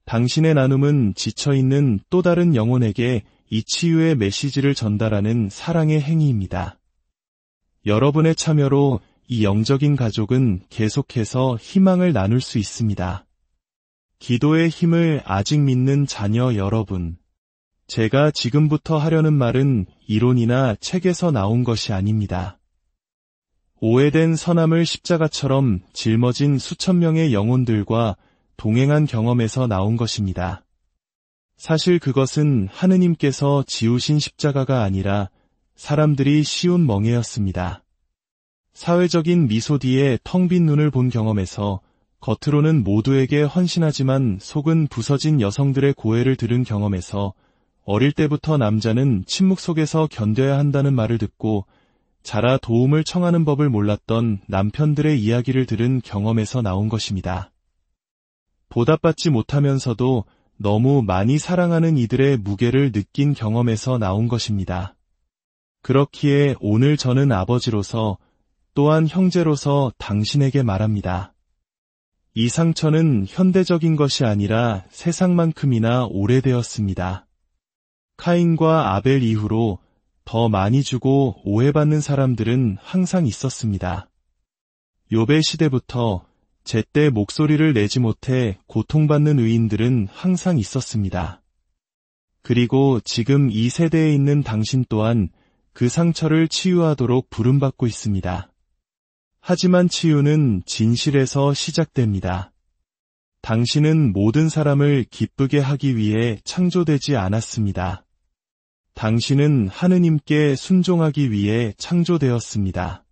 당신의 나눔은 지쳐있는 또 다른 영혼에게 이 치유의 메시지를 전달하는 사랑의 행위입니다. 여러분의 참여로 이 영적인 가족은 계속해서 희망을 나눌 수 있습니다. 기도의 힘을 아직 믿는 자녀 여러분, 제가 지금부터 하려는 말은 이론이나 책에서 나온 것이 아닙니다. 오해된 선함을 십자가처럼 짊어진 수천 명의 영혼들과 동행한 경험에서 나온 것입니다. 사실 그것은 하느님께서 지우신 십자가가 아니라 사람들이 씌운 멍에였습니다. 사회적인 미소 뒤에 텅 빈 눈을 본 경험에서, 겉으로는 모두에게 헌신하지만 속은 부서진 여성들의 고해를 들은 경험에서, 어릴 때부터 남자는 침묵 속에서 견뎌야 한다는 말을 듣고 자라 도움을 청하는 법을 몰랐던 남편들의 이야기를 들은 경험에서 나온 것입니다. 보답받지 못하면서도 너무 많이 사랑하는 이들의 무게를 느낀 경험에서 나온 것입니다. 그렇기에 오늘 저는 아버지로서 또한 형제로서 당신에게 말합니다. 이 상처는 현대적인 것이 아니라 세상만큼이나 오래되었습니다. 카인과 아벨 이후로 더 많이 주고 오해받는 사람들은 항상 있었습니다. 욥의 시대부터 제때 목소리를 내지 못해 고통받는 의인들은 항상 있었습니다. 그리고 지금 이 세대에 있는 당신 또한 그 상처를 치유하도록 부름받고 있습니다. 하지만 치유는 진실에서 시작됩니다. 당신은 모든 사람을 기쁘게 하기 위해 창조되지 않았습니다. 당신은 하느님께 순종하기 위해 창조되었습니다.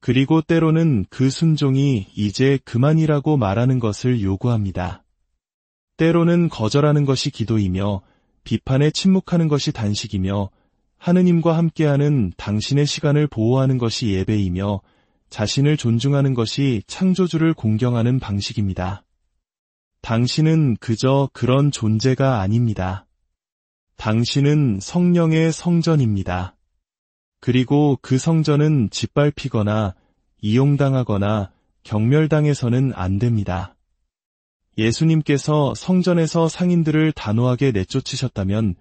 그리고 때로는 그 순종이 이제 그만이라고 말하는 것을 요구합니다. 때로는 거절하는 것이 기도이며 비판에 침묵하는 것이 단식이며 하느님과 함께하는 당신의 시간을 보호하는 것이 예배이며 자신을 존중하는 것이 창조주를 공경하는 방식입니다. 당신은 그저 그런 존재가 아닙니다. 당신은 성령의 성전입니다. 그리고 그 성전은 짓밟히거나 이용당하거나 경멸당해서는 안 됩니다. 예수님께서 성전에서 상인들을 단호하게 내쫓으셨다면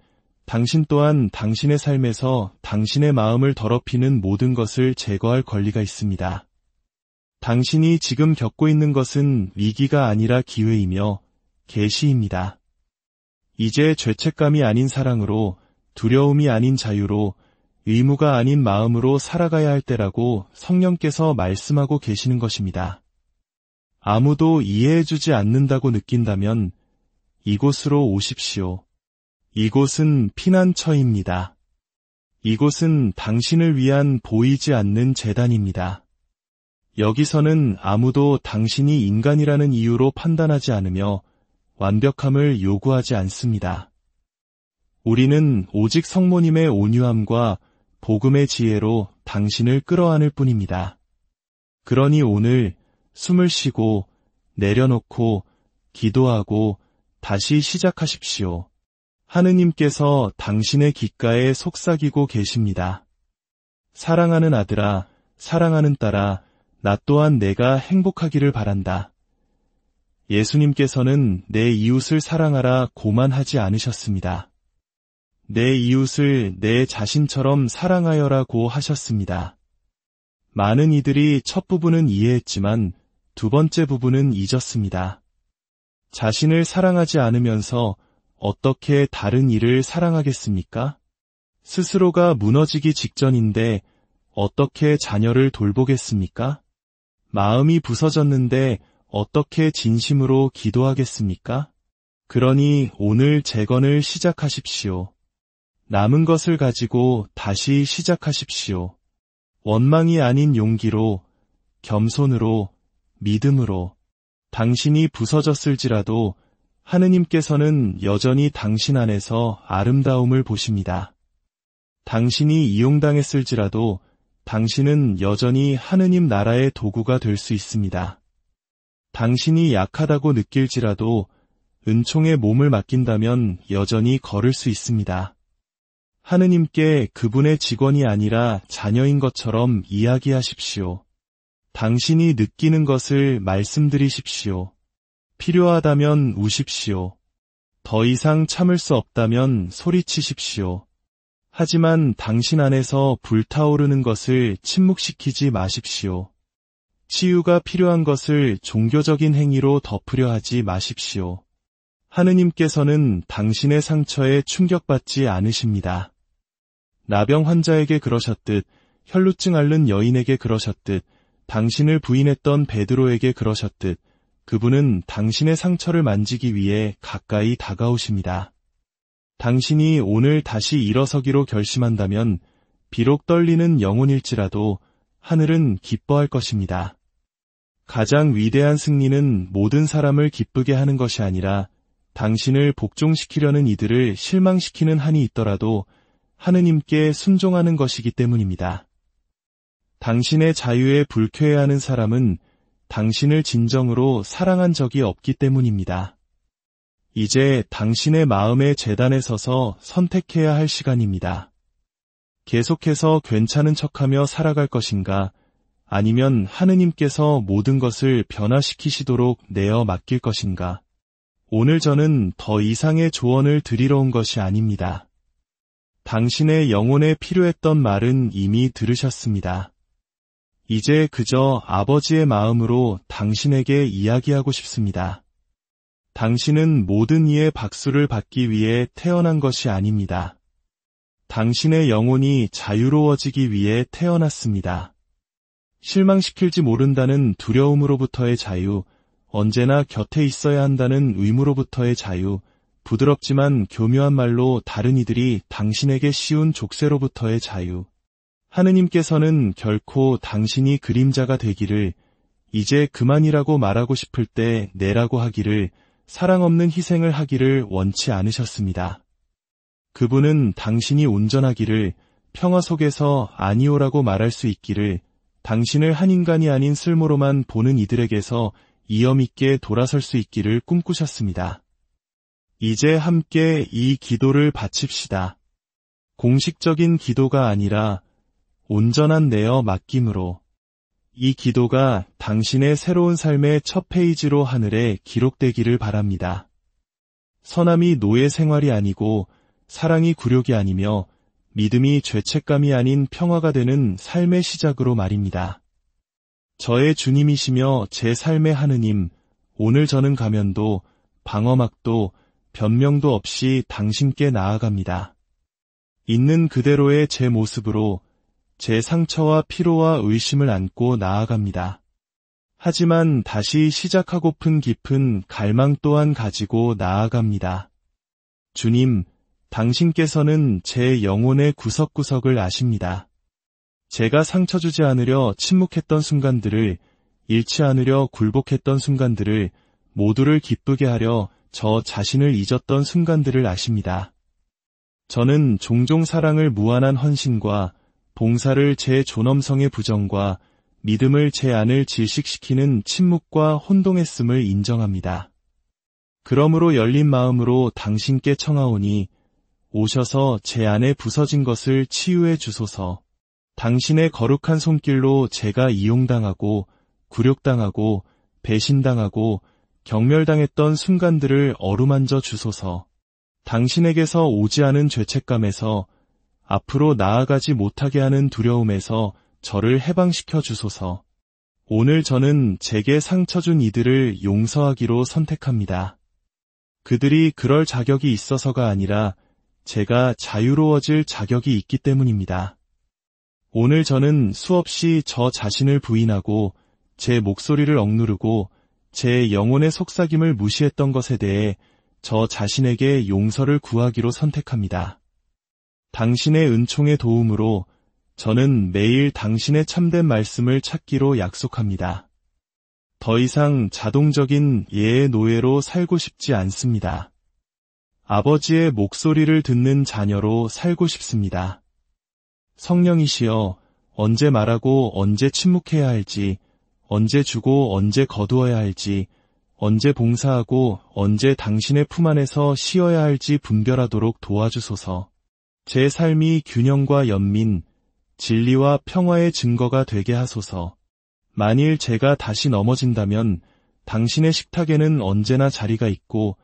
당신 또한 당신의 삶에서 당신의 마음을 더럽히는 모든 것을 제거할 권리가 있습니다. 당신이 지금 겪고 있는 것은 위기가 아니라 기회이며 계시입니다. 이제 죄책감이 아닌 사랑으로, 두려움이 아닌 자유로, 의무가 아닌 마음으로 살아가야 할 때라고 성령께서 말씀하고 계시는 것입니다. 아무도 이해해주지 않는다고 느낀다면 이곳으로 오십시오. 이곳은 피난처입니다. 이곳은 당신을 위한 보이지 않는 제단입니다. 여기서는 아무도 당신이 인간이라는 이유로 판단하지 않으며 완벽함을 요구하지 않습니다. 우리는 오직 성모님의 온유함과 복음의 지혜로 당신을 끌어안을 뿐입니다. 그러니 오늘 숨을 쉬고 내려놓고 기도하고 다시 시작하십시오. 하느님께서 당신의 귓가에 속삭이고 계십니다. 사랑하는 아들아, 사랑하는 딸아, 나 또한 내가 행복하기를 바란다. 예수님께서는 내 이웃을 사랑하라 고만하지 않으셨습니다. 내 이웃을 내 자신처럼 사랑하여라고 하셨습니다. 많은 이들이 첫 부분은 이해했지만 두 번째 부분은 잊었습니다. 자신을 사랑하지 않으면서 어떻게 다른 이를 사랑하겠습니까? 스스로가 무너지기 직전인데 어떻게 자녀를 돌보겠습니까? 마음이 부서졌는데 어떻게 진심으로 기도하겠습니까? 그러니 오늘 재건을 시작하십시오. 남은 것을 가지고 다시 시작하십시오. 원망이 아닌 용기로, 겸손으로, 믿음으로. 당신이 부서졌을지라도 하느님께서는 여전히 당신 안에서 아름다움을 보십니다. 당신이 이용당했을지라도 당신은 여전히 하느님 나라의 도구가 될 수 있습니다. 당신이 약하다고 느낄지라도 은총에 몸을 맡긴다면 여전히 걸을 수 있습니다. 하느님께 그분의 직원이 아니라 자녀인 것처럼 이야기하십시오. 당신이 느끼는 것을 말씀드리십시오. 필요하다면 우십시오. 더 이상 참을 수 없다면 소리치십시오. 하지만 당신 안에서 불타오르는 것을 침묵시키지 마십시오. 치유가 필요한 것을 종교적인 행위로 덮으려 하지 마십시오. 하느님께서는 당신의 상처에 충격받지 않으십니다. 나병 환자에게 그러셨듯, 혈루증 앓는 여인에게 그러셨듯, 당신을 부인했던 베드로에게 그러셨듯, 그분은 당신의 상처를 만지기 위해 가까이 다가오십니다. 당신이 오늘 다시 일어서기로 결심한다면 비록 떨리는 영혼일지라도 하늘은 기뻐할 것입니다. 가장 위대한 승리는 모든 사람을 기쁘게 하는 것이 아니라 당신을 복종시키려는 이들을 실망시키는 한이 있더라도 하느님께 순종하는 것이기 때문입니다. 당신의 자유에 불쾌해하는 사람은 당신을 진정으로 사랑한 적이 없기 때문입니다. 이제 당신의 마음의 제단에 서서 선택해야 할 시간입니다. 계속해서 괜찮은 척하며 살아갈 것인가, 아니면 하느님께서 모든 것을 변화시키시도록 내어 맡길 것인가. 오늘 저는 더 이상의 조언을 드리러 온 것이 아닙니다. 당신의 영혼에 필요했던 말은 이미 들으셨습니다. 이제 그저 아버지의 마음으로 당신에게 이야기하고 싶습니다. 당신은 모든 이의 박수를 받기 위해 태어난 것이 아닙니다. 당신의 영혼이 자유로워지기 위해 태어났습니다. 실망시킬지 모른다는 두려움으로부터의 자유, 언제나 곁에 있어야 한다는 의무로부터의 자유, 부드럽지만 교묘한 말로 다른 이들이 당신에게 씌운 족쇄로부터의 자유. 하느님께서는 결코 당신이 그림자가 되기를, 이제 그만이라고 말하고 싶을 때 내라고 하기를, 사랑 없는 희생을 하기를 원치 않으셨습니다. 그분은 당신이 온전하기를, 평화 속에서 아니오라고 말할 수 있기를, 당신을 한 인간이 아닌 쓸모로만 보는 이들에게서 이염있게 돌아설 수 있기를 꿈꾸셨습니다. 이제 함께 이 기도를 바칩시다. 공식적인 기도가 아니라 온전한 내어 맡김으로. 이 기도가 당신의 새로운 삶의 첫 페이지로 하늘에 기록되기를 바랍니다. 선함이 노예 생활이 아니고 사랑이 굴욕이 아니며 믿음이 죄책감이 아닌 평화가 되는 삶의 시작으로 말입니다. 저의 주님이시며 제 삶의 하느님, 오늘 저는 가면도 방어막도 변명도 없이 당신께 나아갑니다. 있는 그대로의 제 모습으로 제 상처와 피로와 의심을 안고 나아갑니다. 하지만 다시 시작하고픈 깊은 갈망 또한 가지고 나아갑니다. 주님, 당신께서는 제 영혼의 구석구석을 아십니다. 제가 상처 주지 않으려 침묵했던 순간들을, 잃지 않으려 굴복했던 순간들을, 모두를 기쁘게 하려 저 자신을 잊었던 순간들을 아십니다. 저는 종종 사랑을 무한한 헌신과 봉사를 제 존엄성의 부정과 믿음을 제 안을 질식시키는 침묵과 혼동했음을 인정합니다. 그러므로 열린 마음으로 당신께 청하오니 오셔서 제 안에 부서진 것을 치유해 주소서. 당신의 거룩한 손길로 제가 이용당하고 굴욕당하고 배신당하고 경멸당했던 순간들을 어루만져 주소서. 당신에게서 오지 않은 죄책감에서 앞으로 나아가지 못하게 하는 두려움에서 저를 해방시켜 주소서. 오늘 저는 제게 상처 준 이들을 용서하기로 선택합니다. 그들이 그럴 자격이 있어서가 아니라 제가 자유로워질 자격이 있기 때문입니다. 오늘 저는 수없이 저 자신을 부인하고 제 목소리를 억누르고 제 영혼의 속삭임을 무시했던 것에 대해 저 자신에게 용서를 구하기로 선택합니다. 당신의 은총의 도움으로 저는 매일 당신의 참된 말씀을 찾기로 약속합니다. 더 이상 자동적인 예의 노예로 살고 싶지 않습니다. 아버지의 목소리를 듣는 자녀로 살고 싶습니다. 성령이시여, 언제 말하고 언제 침묵해야 할지, 언제 주고 언제 거두어야 할지, 언제 봉사하고 언제 당신의 품 안에서 쉬어야 할지 분별하도록 도와주소서. 제 삶이 균형과 연민, 진리와 평화의 증거가 되게 하소서. 만일 제가 다시 넘어진다면 당신의 식탁에는 언제나 자리가 있고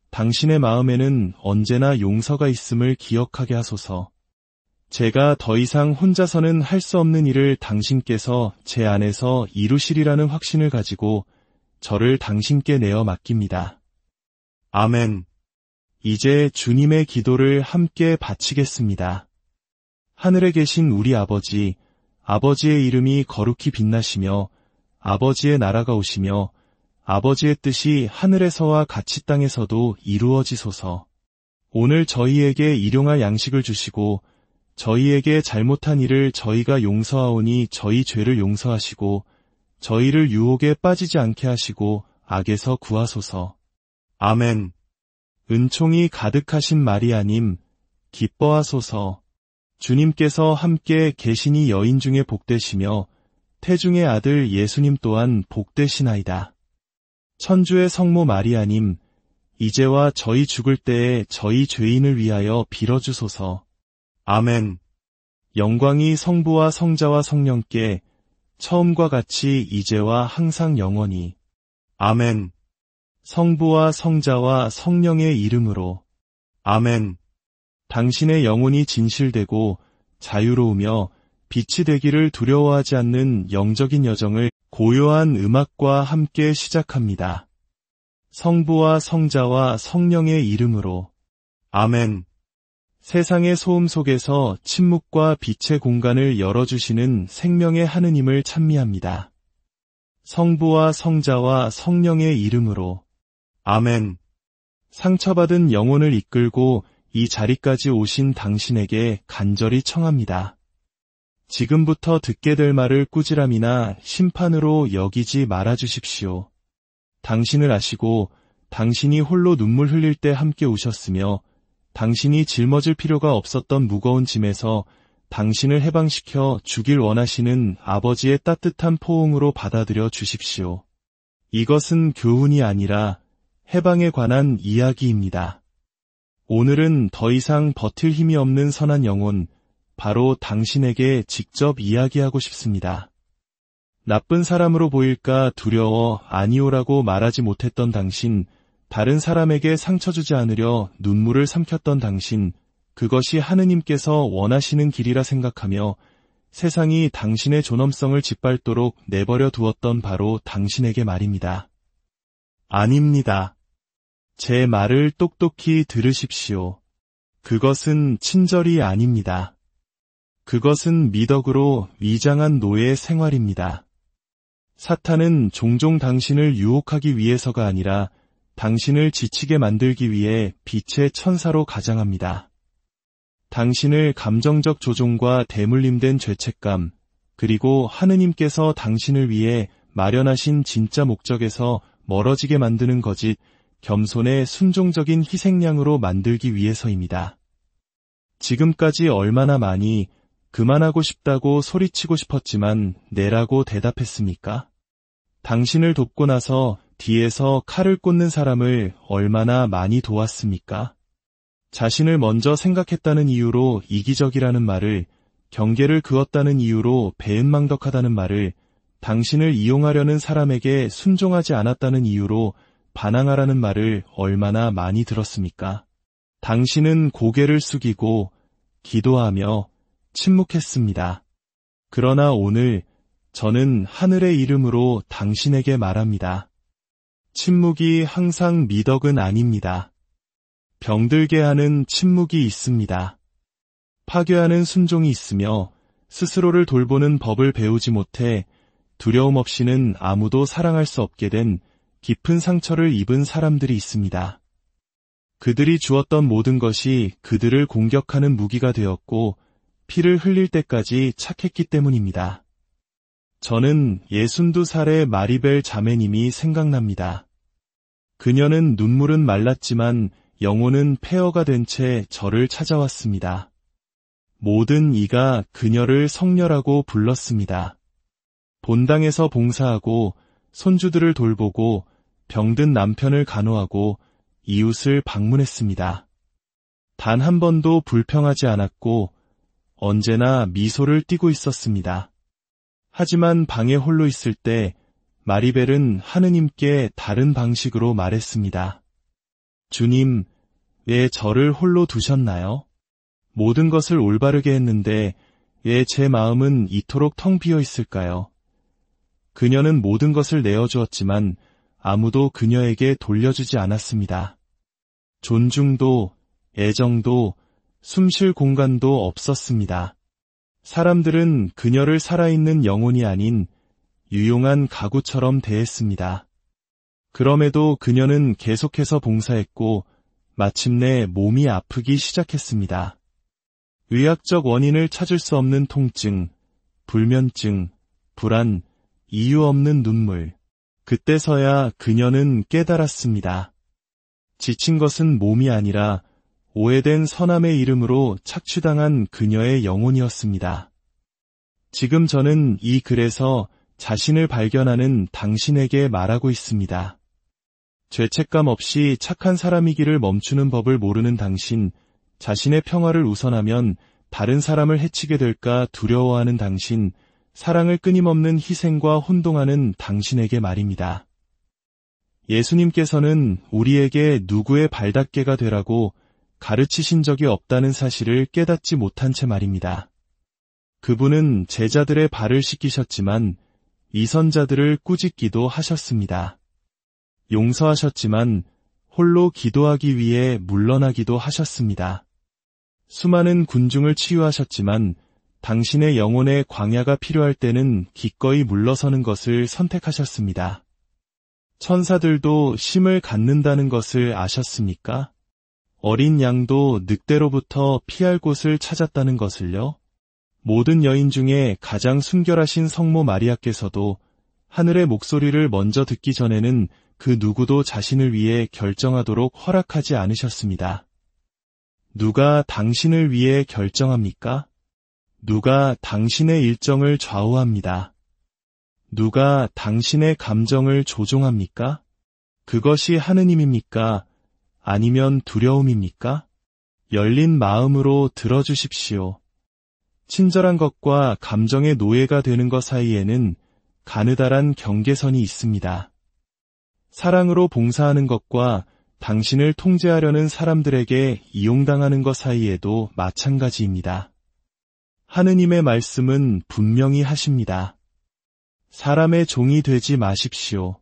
당신의 마음에는 언제나 용서가 있음을 기억하게 하소서. 제가 더 이상 혼자서는 할 수 없는 일을 당신께서 제 안에서 이루시리라는 확신을 가지고 저를 당신께 내어 맡깁니다. 아멘. 이제 주님의 기도를 함께 바치겠습니다. 하늘에 계신 우리 아버지, 아버지의 이름이 거룩히 빛나시며 아버지의 나라가 오시며 아버지의 뜻이 하늘에서와 같이 땅에서도 이루어지소서. 오늘 저희에게 일용할 양식을 주시고 저희에게 잘못한 일을 저희가 용서하오니 저희 죄를 용서하시고 저희를 유혹에 빠지지 않게 하시고 악에서 구하소서. 아멘. 은총이 가득하신 마리아님, 기뻐하소서. 주님께서 함께 계시니 여인 중에 복되시며 태중의 아들 예수님 또한 복되시나이다. 천주의 성모 마리아님, 이제와 저희 죽을 때에 저희 죄인을 위하여 빌어주소서. 아멘. 영광이 성부와 성자와 성령께 처음과 같이 이제와 항상 영원히. 아멘. 성부와 성자와 성령의 이름으로. 아멘. 당신의 영혼이 진실되고 자유로우며 빛이 되기를 두려워하지 않는 영적인 여정을 고요한 음악과 함께 시작합니다. 성부와 성자와 성령의 이름으로. 아멘. 세상의 소음 속에서 침묵과 빛의 공간을 열어주시는 생명의 하느님을 찬미합니다. 성부와 성자와 성령의 이름으로. 아멘. 상처받은 영혼을 이끌고 이 자리까지 오신 당신에게 간절히 청합니다. 지금부터 듣게 될 말을 꾸지람이나 심판으로 여기지 말아주십시오. 당신을 아시고 당신이 홀로 눈물 흘릴 때 함께 오셨으며 당신이 짊어질 필요가 없었던 무거운 짐에서 당신을 해방시켜 주길 원하시는 아버지의 따뜻한 포옹으로 받아들여 주십시오. 이것은 교훈이 아니라 해방에 관한 이야기입니다. 오늘은 더 이상 버틸 힘이 없는 선한 영혼, 바로 당신에게 직접 이야기하고 싶습니다. 나쁜 사람으로 보일까 두려워 아니오라고 말하지 못했던 당신, 다른 사람에게 상처 주지 않으려 눈물을 삼켰던 당신, 그것이 하느님께서 원하시는 길이라 생각하며 세상이 당신의 존엄성을 짓밟도록 내버려 두었던 바로 당신에게 말입니다. 아닙니다. 제 말을 똑똑히 들으십시오. 그것은 친절이 아닙니다. 그것은 미덕으로 위장한 노예 생활입니다. 사탄은 종종 당신을 유혹하기 위해서가 아니라 당신을 지치게 만들기 위해 빛의 천사로 가장합니다. 당신을 감정적 조종과 대물림된 죄책감, 그리고 하느님께서 당신을 위해 마련하신 진짜 목적에서 멀어지게 만드는 거짓, 겸손의 순종적인 희생양으로 만들기 위해서입니다. 지금까지 얼마나 많이 그만하고 싶다고 소리치고 싶었지만 네라고 대답했습니까? 당신을 돕고 나서 뒤에서 칼을 꽂는 사람을 얼마나 많이 도왔습니까? 자신을 먼저 생각했다는 이유로 이기적이라는 말을, 경계를 그었다는 이유로 배은망덕하다는 말을, 당신을 이용하려는 사람에게 순종하지 않았다는 이유로 반항하라는 말을 얼마나 많이 들었습니까? 당신은 고개를 숙이고 기도하며 침묵했습니다. 그러나 오늘 저는 하늘의 이름으로 당신에게 말합니다. 침묵이 항상 미덕은 아닙니다. 병들게 하는 침묵이 있습니다. 파괴하는 순종이 있으며 스스로를 돌보는 법을 배우지 못해 두려움 없이는 아무도 사랑할 수 없게 된 깊은 상처를 입은 사람들이 있습니다. 그들이 주었던 모든 것이 그들을 공격하는 무기가 되었고 피를 흘릴 때까지 착했기 때문입니다. 저는 62살의 마리벨 자매님이 생각납니다. 그녀는 눈물은 말랐지만 영혼은 폐허가 된 채 저를 찾아왔습니다. 모든 이가 그녀를 성녀라고 불렀습니다. 본당에서 봉사하고 손주들을 돌보고 병든 남편을 간호하고 이웃을 방문했습니다. 단 한 번도 불평하지 않았고 언제나 미소를 띠고 있었습니다. 하지만 방에 홀로 있을 때 마리벨은 하느님께 다른 방식으로 말했습니다. 주님, 왜 저를 홀로 두셨나요? 모든 것을 올바르게 했는데 왜 제 마음은 이토록 텅 비어 있을까요? 그녀는 모든 것을 내어주었지만 아무도 그녀에게 돌려주지 않았습니다. 존중도, 애정도, 숨쉴 공간도 없었습니다. 사람들은 그녀를 살아있는 영혼이 아닌 유용한 가구처럼 대했습니다. 그럼에도 그녀는 계속해서 봉사했고 마침내 몸이 아프기 시작했습니다. 의학적 원인을 찾을 수 없는 통증, 불면증, 불안, 이유 없는 눈물. 그때서야 그녀는 깨달았습니다. 지친 것은 몸이 아니라 오해된 선함의 이름으로 착취당한 그녀의 영혼이었습니다. 지금 저는 이 글에서 자신을 발견하는 당신에게 말하고 있습니다. 죄책감 없이 착한 사람이기를 멈추는 법을 모르는 당신, 자신의 평화를 우선하면 다른 사람을 해치게 될까 두려워하는 당신, 사랑을 끊임없는 희생과 혼동하는 당신에게 말입니다. 예수님께서는 우리에게 누구의 발닦개가 되라고 가르치신 적이 없다는 사실을 깨닫지 못한 채 말입니다. 그분은 제자들의 발을 씻기셨지만 이선자들을 꾸짖기도 하셨습니다. 용서하셨지만 홀로 기도하기 위해 물러나기도 하셨습니다. 수많은 군중을 치유하셨지만 당신의 영혼의 광야가 필요할 때는 기꺼이 물러서는 것을 선택하셨습니다. 천사들도 심을 갖는다는 것을 아셨습니까? 어린 양도 늑대로부터 피할 곳을 찾았다는 것을요? 모든 여인 중에 가장 순결하신 성모 마리아께서도 하늘의 목소리를 먼저 듣기 전에는 그 누구도 자신을 위해 결정하도록 허락하지 않으셨습니다. 누가 당신을 위해 결정합니까? 누가 당신의 일정을 좌우합니다. 누가 당신의 감정을 조종합니까? 그것이 하느님입니까? 아니면 두려움입니까? 열린 마음으로 들어주십시오. 친절한 것과 감정의 노예가 되는 것 사이에는 가느다란 경계선이 있습니다. 사랑으로 봉사하는 것과 당신을 통제하려는 사람들에게 이용당하는 것 사이에도 마찬가지입니다. 하느님의 말씀은 분명히 하십니다. 사람의 종이 되지 마십시오.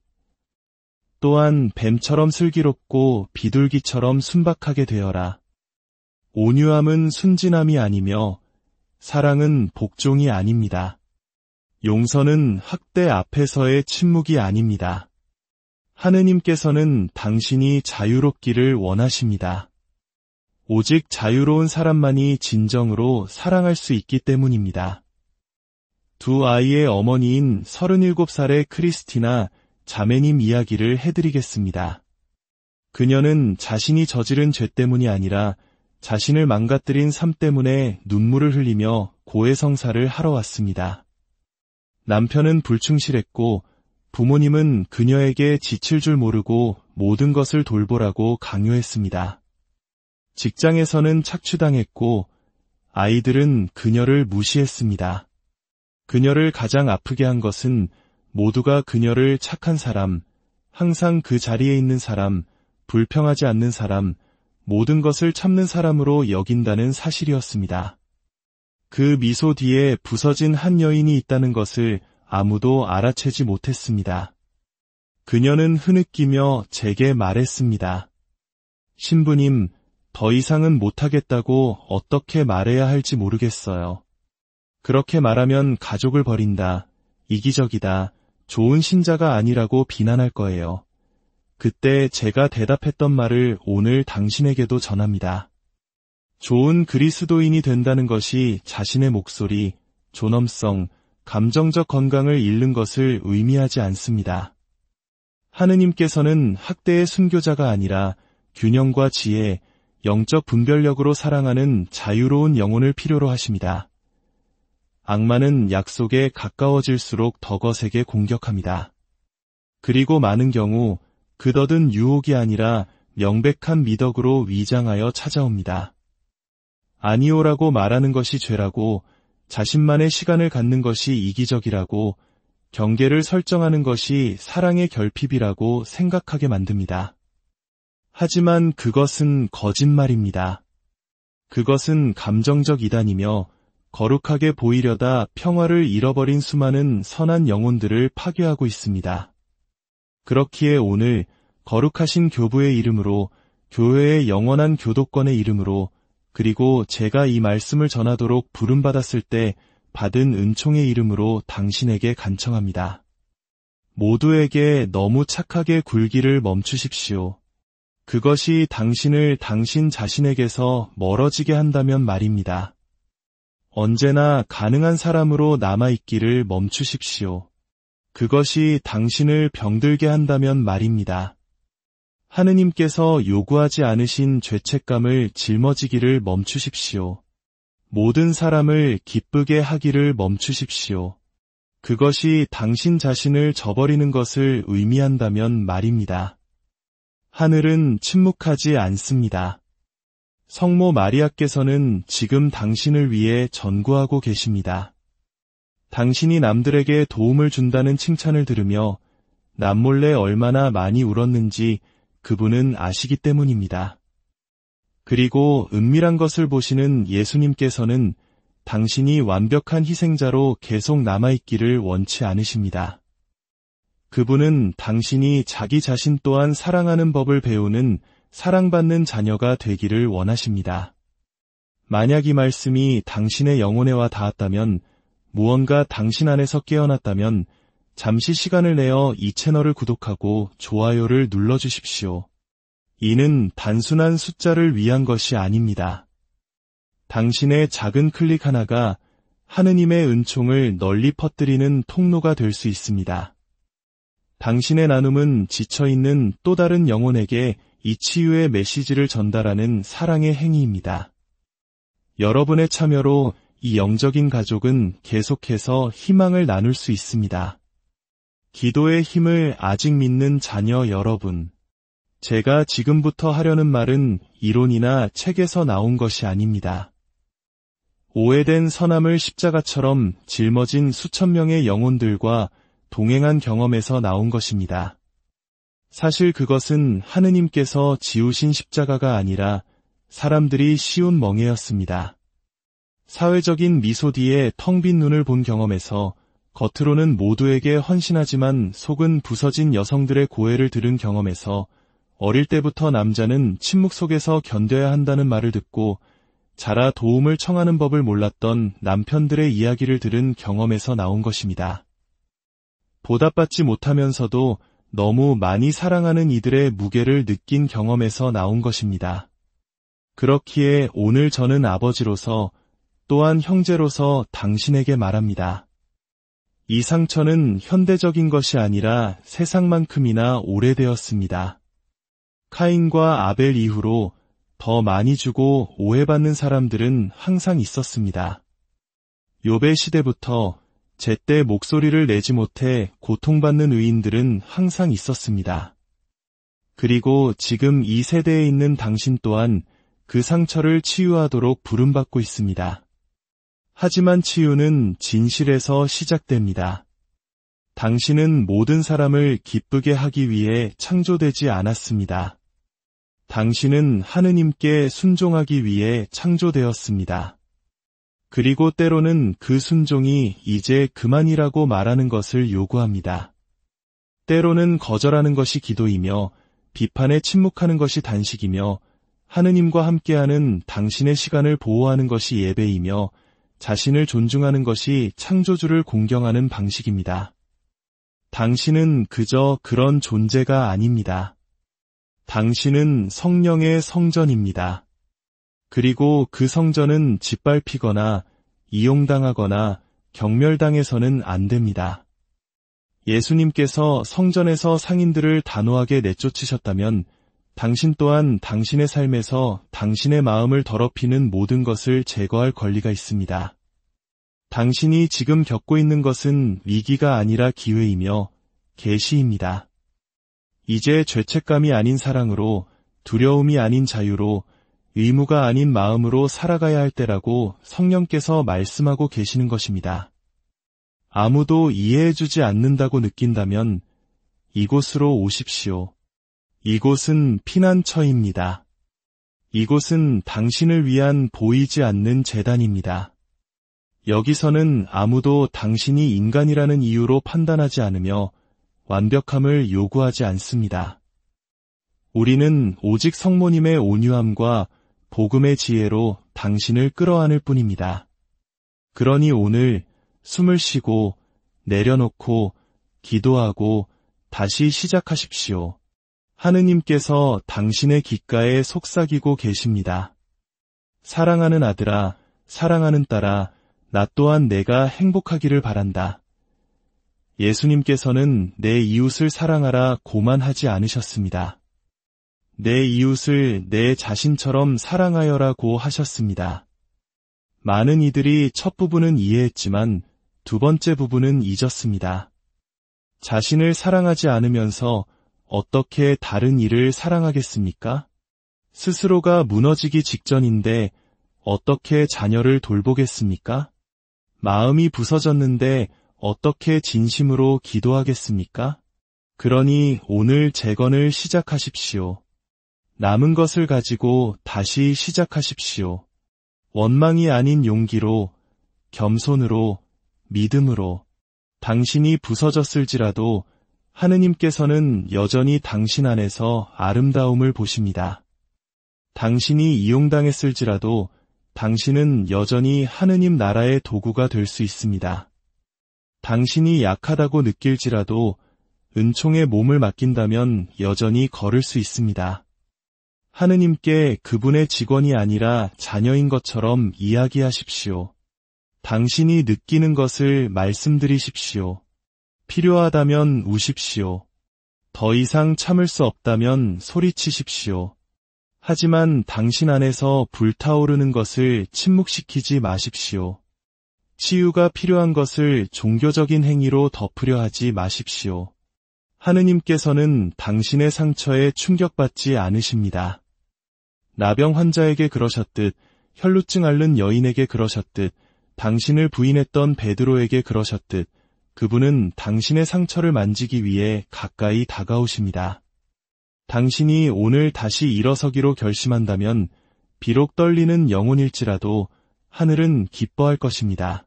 또한 뱀처럼 슬기롭고 비둘기처럼 순박하게 되어라. 온유함은 순진함이 아니며 사랑은 복종이 아닙니다. 용서는 학대 앞에서의 침묵이 아닙니다. 하느님께서는 당신이 자유롭기를 원하십니다. 오직 자유로운 사람만이 진정으로 사랑할 수 있기 때문입니다. 두 아이의 어머니인 37살의 크리스티나 자매님 이야기를 해드리겠습니다. 그녀는 자신이 저지른 죄 때문이 아니라 자신을 망가뜨린 삶 때문에 눈물을 흘리며 고해성사를 하러 왔습니다. 남편은 불충실했고 부모님은 그녀에게 지칠 줄 모르고 모든 것을 돌보라고 강요했습니다. 직장에서는 착취당했고 아이들은 그녀를 무시했습니다. 그녀를 가장 아프게 한 것은 모두가 그녀를 착한 사람, 항상 그 자리에 있는 사람, 불평하지 않는 사람, 모든 것을 참는 사람으로 여긴다는 사실이었습니다. 그 미소 뒤에 부서진 한 여인이 있다는 것을 아무도 알아채지 못했습니다. 그녀는 흐느끼며 제게 말했습니다. 신부님, 더 이상은 못하겠다고 어떻게 말해야 할지 모르겠어요. 그렇게 말하면 가족을 버린다, 이기적이다, 좋은 신자가 아니라고 비난할 거예요. 그때 제가 대답했던 말을 오늘 당신에게도 전합니다. 좋은 그리스도인이 된다는 것이 자신의 목소리, 존엄성, 감정적 건강을 잃는 것을 의미하지 않습니다. 하느님께서는 학대의 순교자가 아니라 균형과 지혜, 영적 분별력으로 사랑하는 자유로운 영혼을 필요로 하십니다. 악마는 약속에 가까워질수록 더 거세게 공격합니다. 그리고 많은 경우 그더든 유혹이 아니라 명백한 미덕으로 위장하여 찾아옵니다. 아니오라고 말하는 것이 죄라고, 자신만의 시간을 갖는 것이 이기적이라고, 경계를 설정하는 것이 사랑의 결핍이라고 생각하게 만듭니다. 하지만 그것은 거짓말입니다. 그것은 감정적 이단이며 거룩하게 보이려다 평화를 잃어버린 수많은 선한 영혼들을 파괴하고 있습니다. 그렇기에 오늘 거룩하신 교부의 이름으로, 교회의 영원한 교도권의 이름으로, 그리고 제가 이 말씀을 전하도록 부름받았을 때 받은 은총의 이름으로 당신에게 간청합니다. 모두에게 너무 착하게 굴기를 멈추십시오. 그것이 당신을 당신 자신에게서 멀어지게 한다면 말입니다. 언제나 가능한 사람으로 남아있기를 멈추십시오. 그것이 당신을 병들게 한다면 말입니다. 하느님께서 요구하지 않으신 죄책감을 짊어지기를 멈추십시오. 모든 사람을 기쁘게 하기를 멈추십시오. 그것이 당신 자신을 저버리는 것을 의미한다면 말입니다. 하늘은 침묵하지 않습니다. 성모 마리아께서는 지금 당신을 위해 전구하고 계십니다. 당신이 남들에게 도움을 준다는 칭찬을 들으며 남몰래 얼마나 많이 울었는지 그분은 아시기 때문입니다. 그리고 은밀한 것을 보시는 예수님께서는 당신이 완벽한 희생자로 계속 남아있기를 원치 않으십니다. 그분은 당신이 자기 자신 또한 사랑하는 법을 배우는 사랑받는 자녀가 되기를 원하십니다. 만약 이 말씀이 당신의 영혼에 와 닿았다면, 무언가 당신 안에서 깨어났다면 잠시 시간을 내어 이 채널을 구독하고 좋아요를 눌러주십시오. 이는 단순한 숫자를 위한 것이 아닙니다. 당신의 작은 클릭 하나가 하느님의 은총을 널리 퍼뜨리는 통로가 될 수 있습니다. 당신의 나눔은 지쳐있는 또 다른 영혼에게 이 치유의 메시지를 전달하는 사랑의 행위입니다. 여러분의 참여로 이 영적인 가족은 계속해서 희망을 나눌 수 있습니다. 기도의 힘을 아직 믿는 자녀 여러분, 제가 지금부터 하려는 말은 이론이나 책에서 나온 것이 아닙니다. 오해된 선함을 십자가처럼 짊어진 수천 명의 영혼들과 동행한 경험에서 나온 것입니다. 사실 그것은 하느님께서 지우신 십자가가 아니라 사람들이 씌운 멍에였습니다. 사회적인 미소 뒤에 텅 빈 눈을 본 경험에서, 겉으로는 모두에게 헌신하지만 속은 부서진 여성들의 고해를 들은 경험에서, 어릴 때부터 남자는 침묵 속에서 견뎌야 한다는 말을 듣고 자라 도움을 청하는 법을 몰랐던 남편들의 이야기를 들은 경험에서 나온 것입니다. 보답받지 못하면서도 너무 많이 사랑하는 이들의 무게를 느낀 경험에서 나온 것입니다. 그렇기에 오늘 저는 아버지로서 또한 형제로서 당신에게 말합니다. 이 상처는 현대적인 것이 아니라 세상만큼이나 오래되었습니다. 카인과 아벨 이후로 더 많이 주고 오해받는 사람들은 항상 있었습니다. 욥의 시대부터 제때 목소리를 내지 못해 고통받는 의인들은 항상 있었습니다. 그리고 지금 이 세대에 있는 당신 또한 그 상처를 치유하도록 부름받고 있습니다. 하지만 치유는 진실에서 시작됩니다. 당신은 모든 사람을 기쁘게 하기 위해 창조되지 않았습니다. 당신은 하느님께 순종하기 위해 창조되었습니다. 그리고 때로는 그 순종이 이제 그만이라고 말하는 것을 요구합니다. 때로는 거절하는 것이 기도이며 비판에 침묵하는 것이 단식이며 하느님과 함께하는 당신의 시간을 보호하는 것이 예배이며 자신을 존중하는 것이 창조주를 공경하는 방식입니다. 당신은 그저 그런 존재가 아닙니다. 당신은 성령의 성전입니다. 그리고 그 성전은 짓밟히거나 이용당하거나 경멸당해서는 안 됩니다. 예수님께서 성전에서 상인들을 단호하게 내쫓으셨다면 당신 또한 당신의 삶에서 당신의 마음을 더럽히는 모든 것을 제거할 권리가 있습니다. 당신이 지금 겪고 있는 것은 위기가 아니라 기회이며 계시입니다. 이제 죄책감이 아닌 사랑으로, 두려움이 아닌 자유로, 의무가 아닌 마음으로 살아가야 할 때라고 성령께서 말씀하고 계시는 것입니다. 아무도 이해해주지 않는다고 느낀다면 이곳으로 오십시오. 이곳은 피난처입니다. 이곳은 당신을 위한 보이지 않는 제단입니다. 여기서는 아무도 당신이 인간이라는 이유로 판단하지 않으며 완벽함을 요구하지 않습니다. 우리는 오직 성모님의 온유함과 복음의 지혜로 당신을 끌어안을 뿐입니다. 그러니 오늘 숨을 쉬고 내려놓고 기도하고 다시 시작하십시오. 하느님께서 당신의 귓가에 속삭이고 계십니다. 사랑하는 아들아, 사랑하는 딸아, 나 또한 내가 행복하기를 바란다. 예수님께서는 내 이웃을 사랑하라 고만 하지 않으셨습니다. 내 이웃을 내 자신처럼 사랑하여라고 하셨습니다. 많은 이들이 첫 부분은 이해했지만 두 번째 부분은 잊었습니다. 자신을 사랑하지 않으면서 어떻게 다른 이를 사랑하겠습니까? 스스로가 무너지기 직전인데 어떻게 자녀를 돌보겠습니까? 마음이 부서졌는데 어떻게 진심으로 기도하겠습니까? 그러니 오늘 재건을 시작하십시오. 남은 것을 가지고 다시 시작하십시오. 원망이 아닌 용기로, 겸손으로, 믿음으로. 당신이 부서졌을지라도 하느님께서는 여전히 당신 안에서 아름다움을 보십니다. 당신이 이용당했을지라도 당신은 여전히 하느님 나라의 도구가 될 수 있습니다. 당신이 약하다고 느낄지라도 은총의 몸을 맡긴다면 여전히 걸을 수 있습니다. 하느님께 그분의 직원이 아니라 자녀인 것처럼 이야기하십시오. 당신이 느끼는 것을 말씀드리십시오. 필요하다면 우십시오. 더 이상 참을 수 없다면 소리치십시오. 하지만 당신 안에서 불타오르는 것을 침묵시키지 마십시오. 치유가 필요한 것을 종교적인 행위로 덮으려 하지 마십시오. 하느님께서는 당신의 상처에 충격받지 않으십니다. 나병 환자에게 그러셨듯 혈루증 앓는 여인에게 그러셨듯 당신을 부인했던 베드로에게 그러셨듯 그분은 당신의 상처를 만지기 위해 가까이 다가오십니다. 당신이 오늘 다시 일어서기로 결심한다면 비록 떨리는 영혼일지라도 하늘은 기뻐할 것입니다.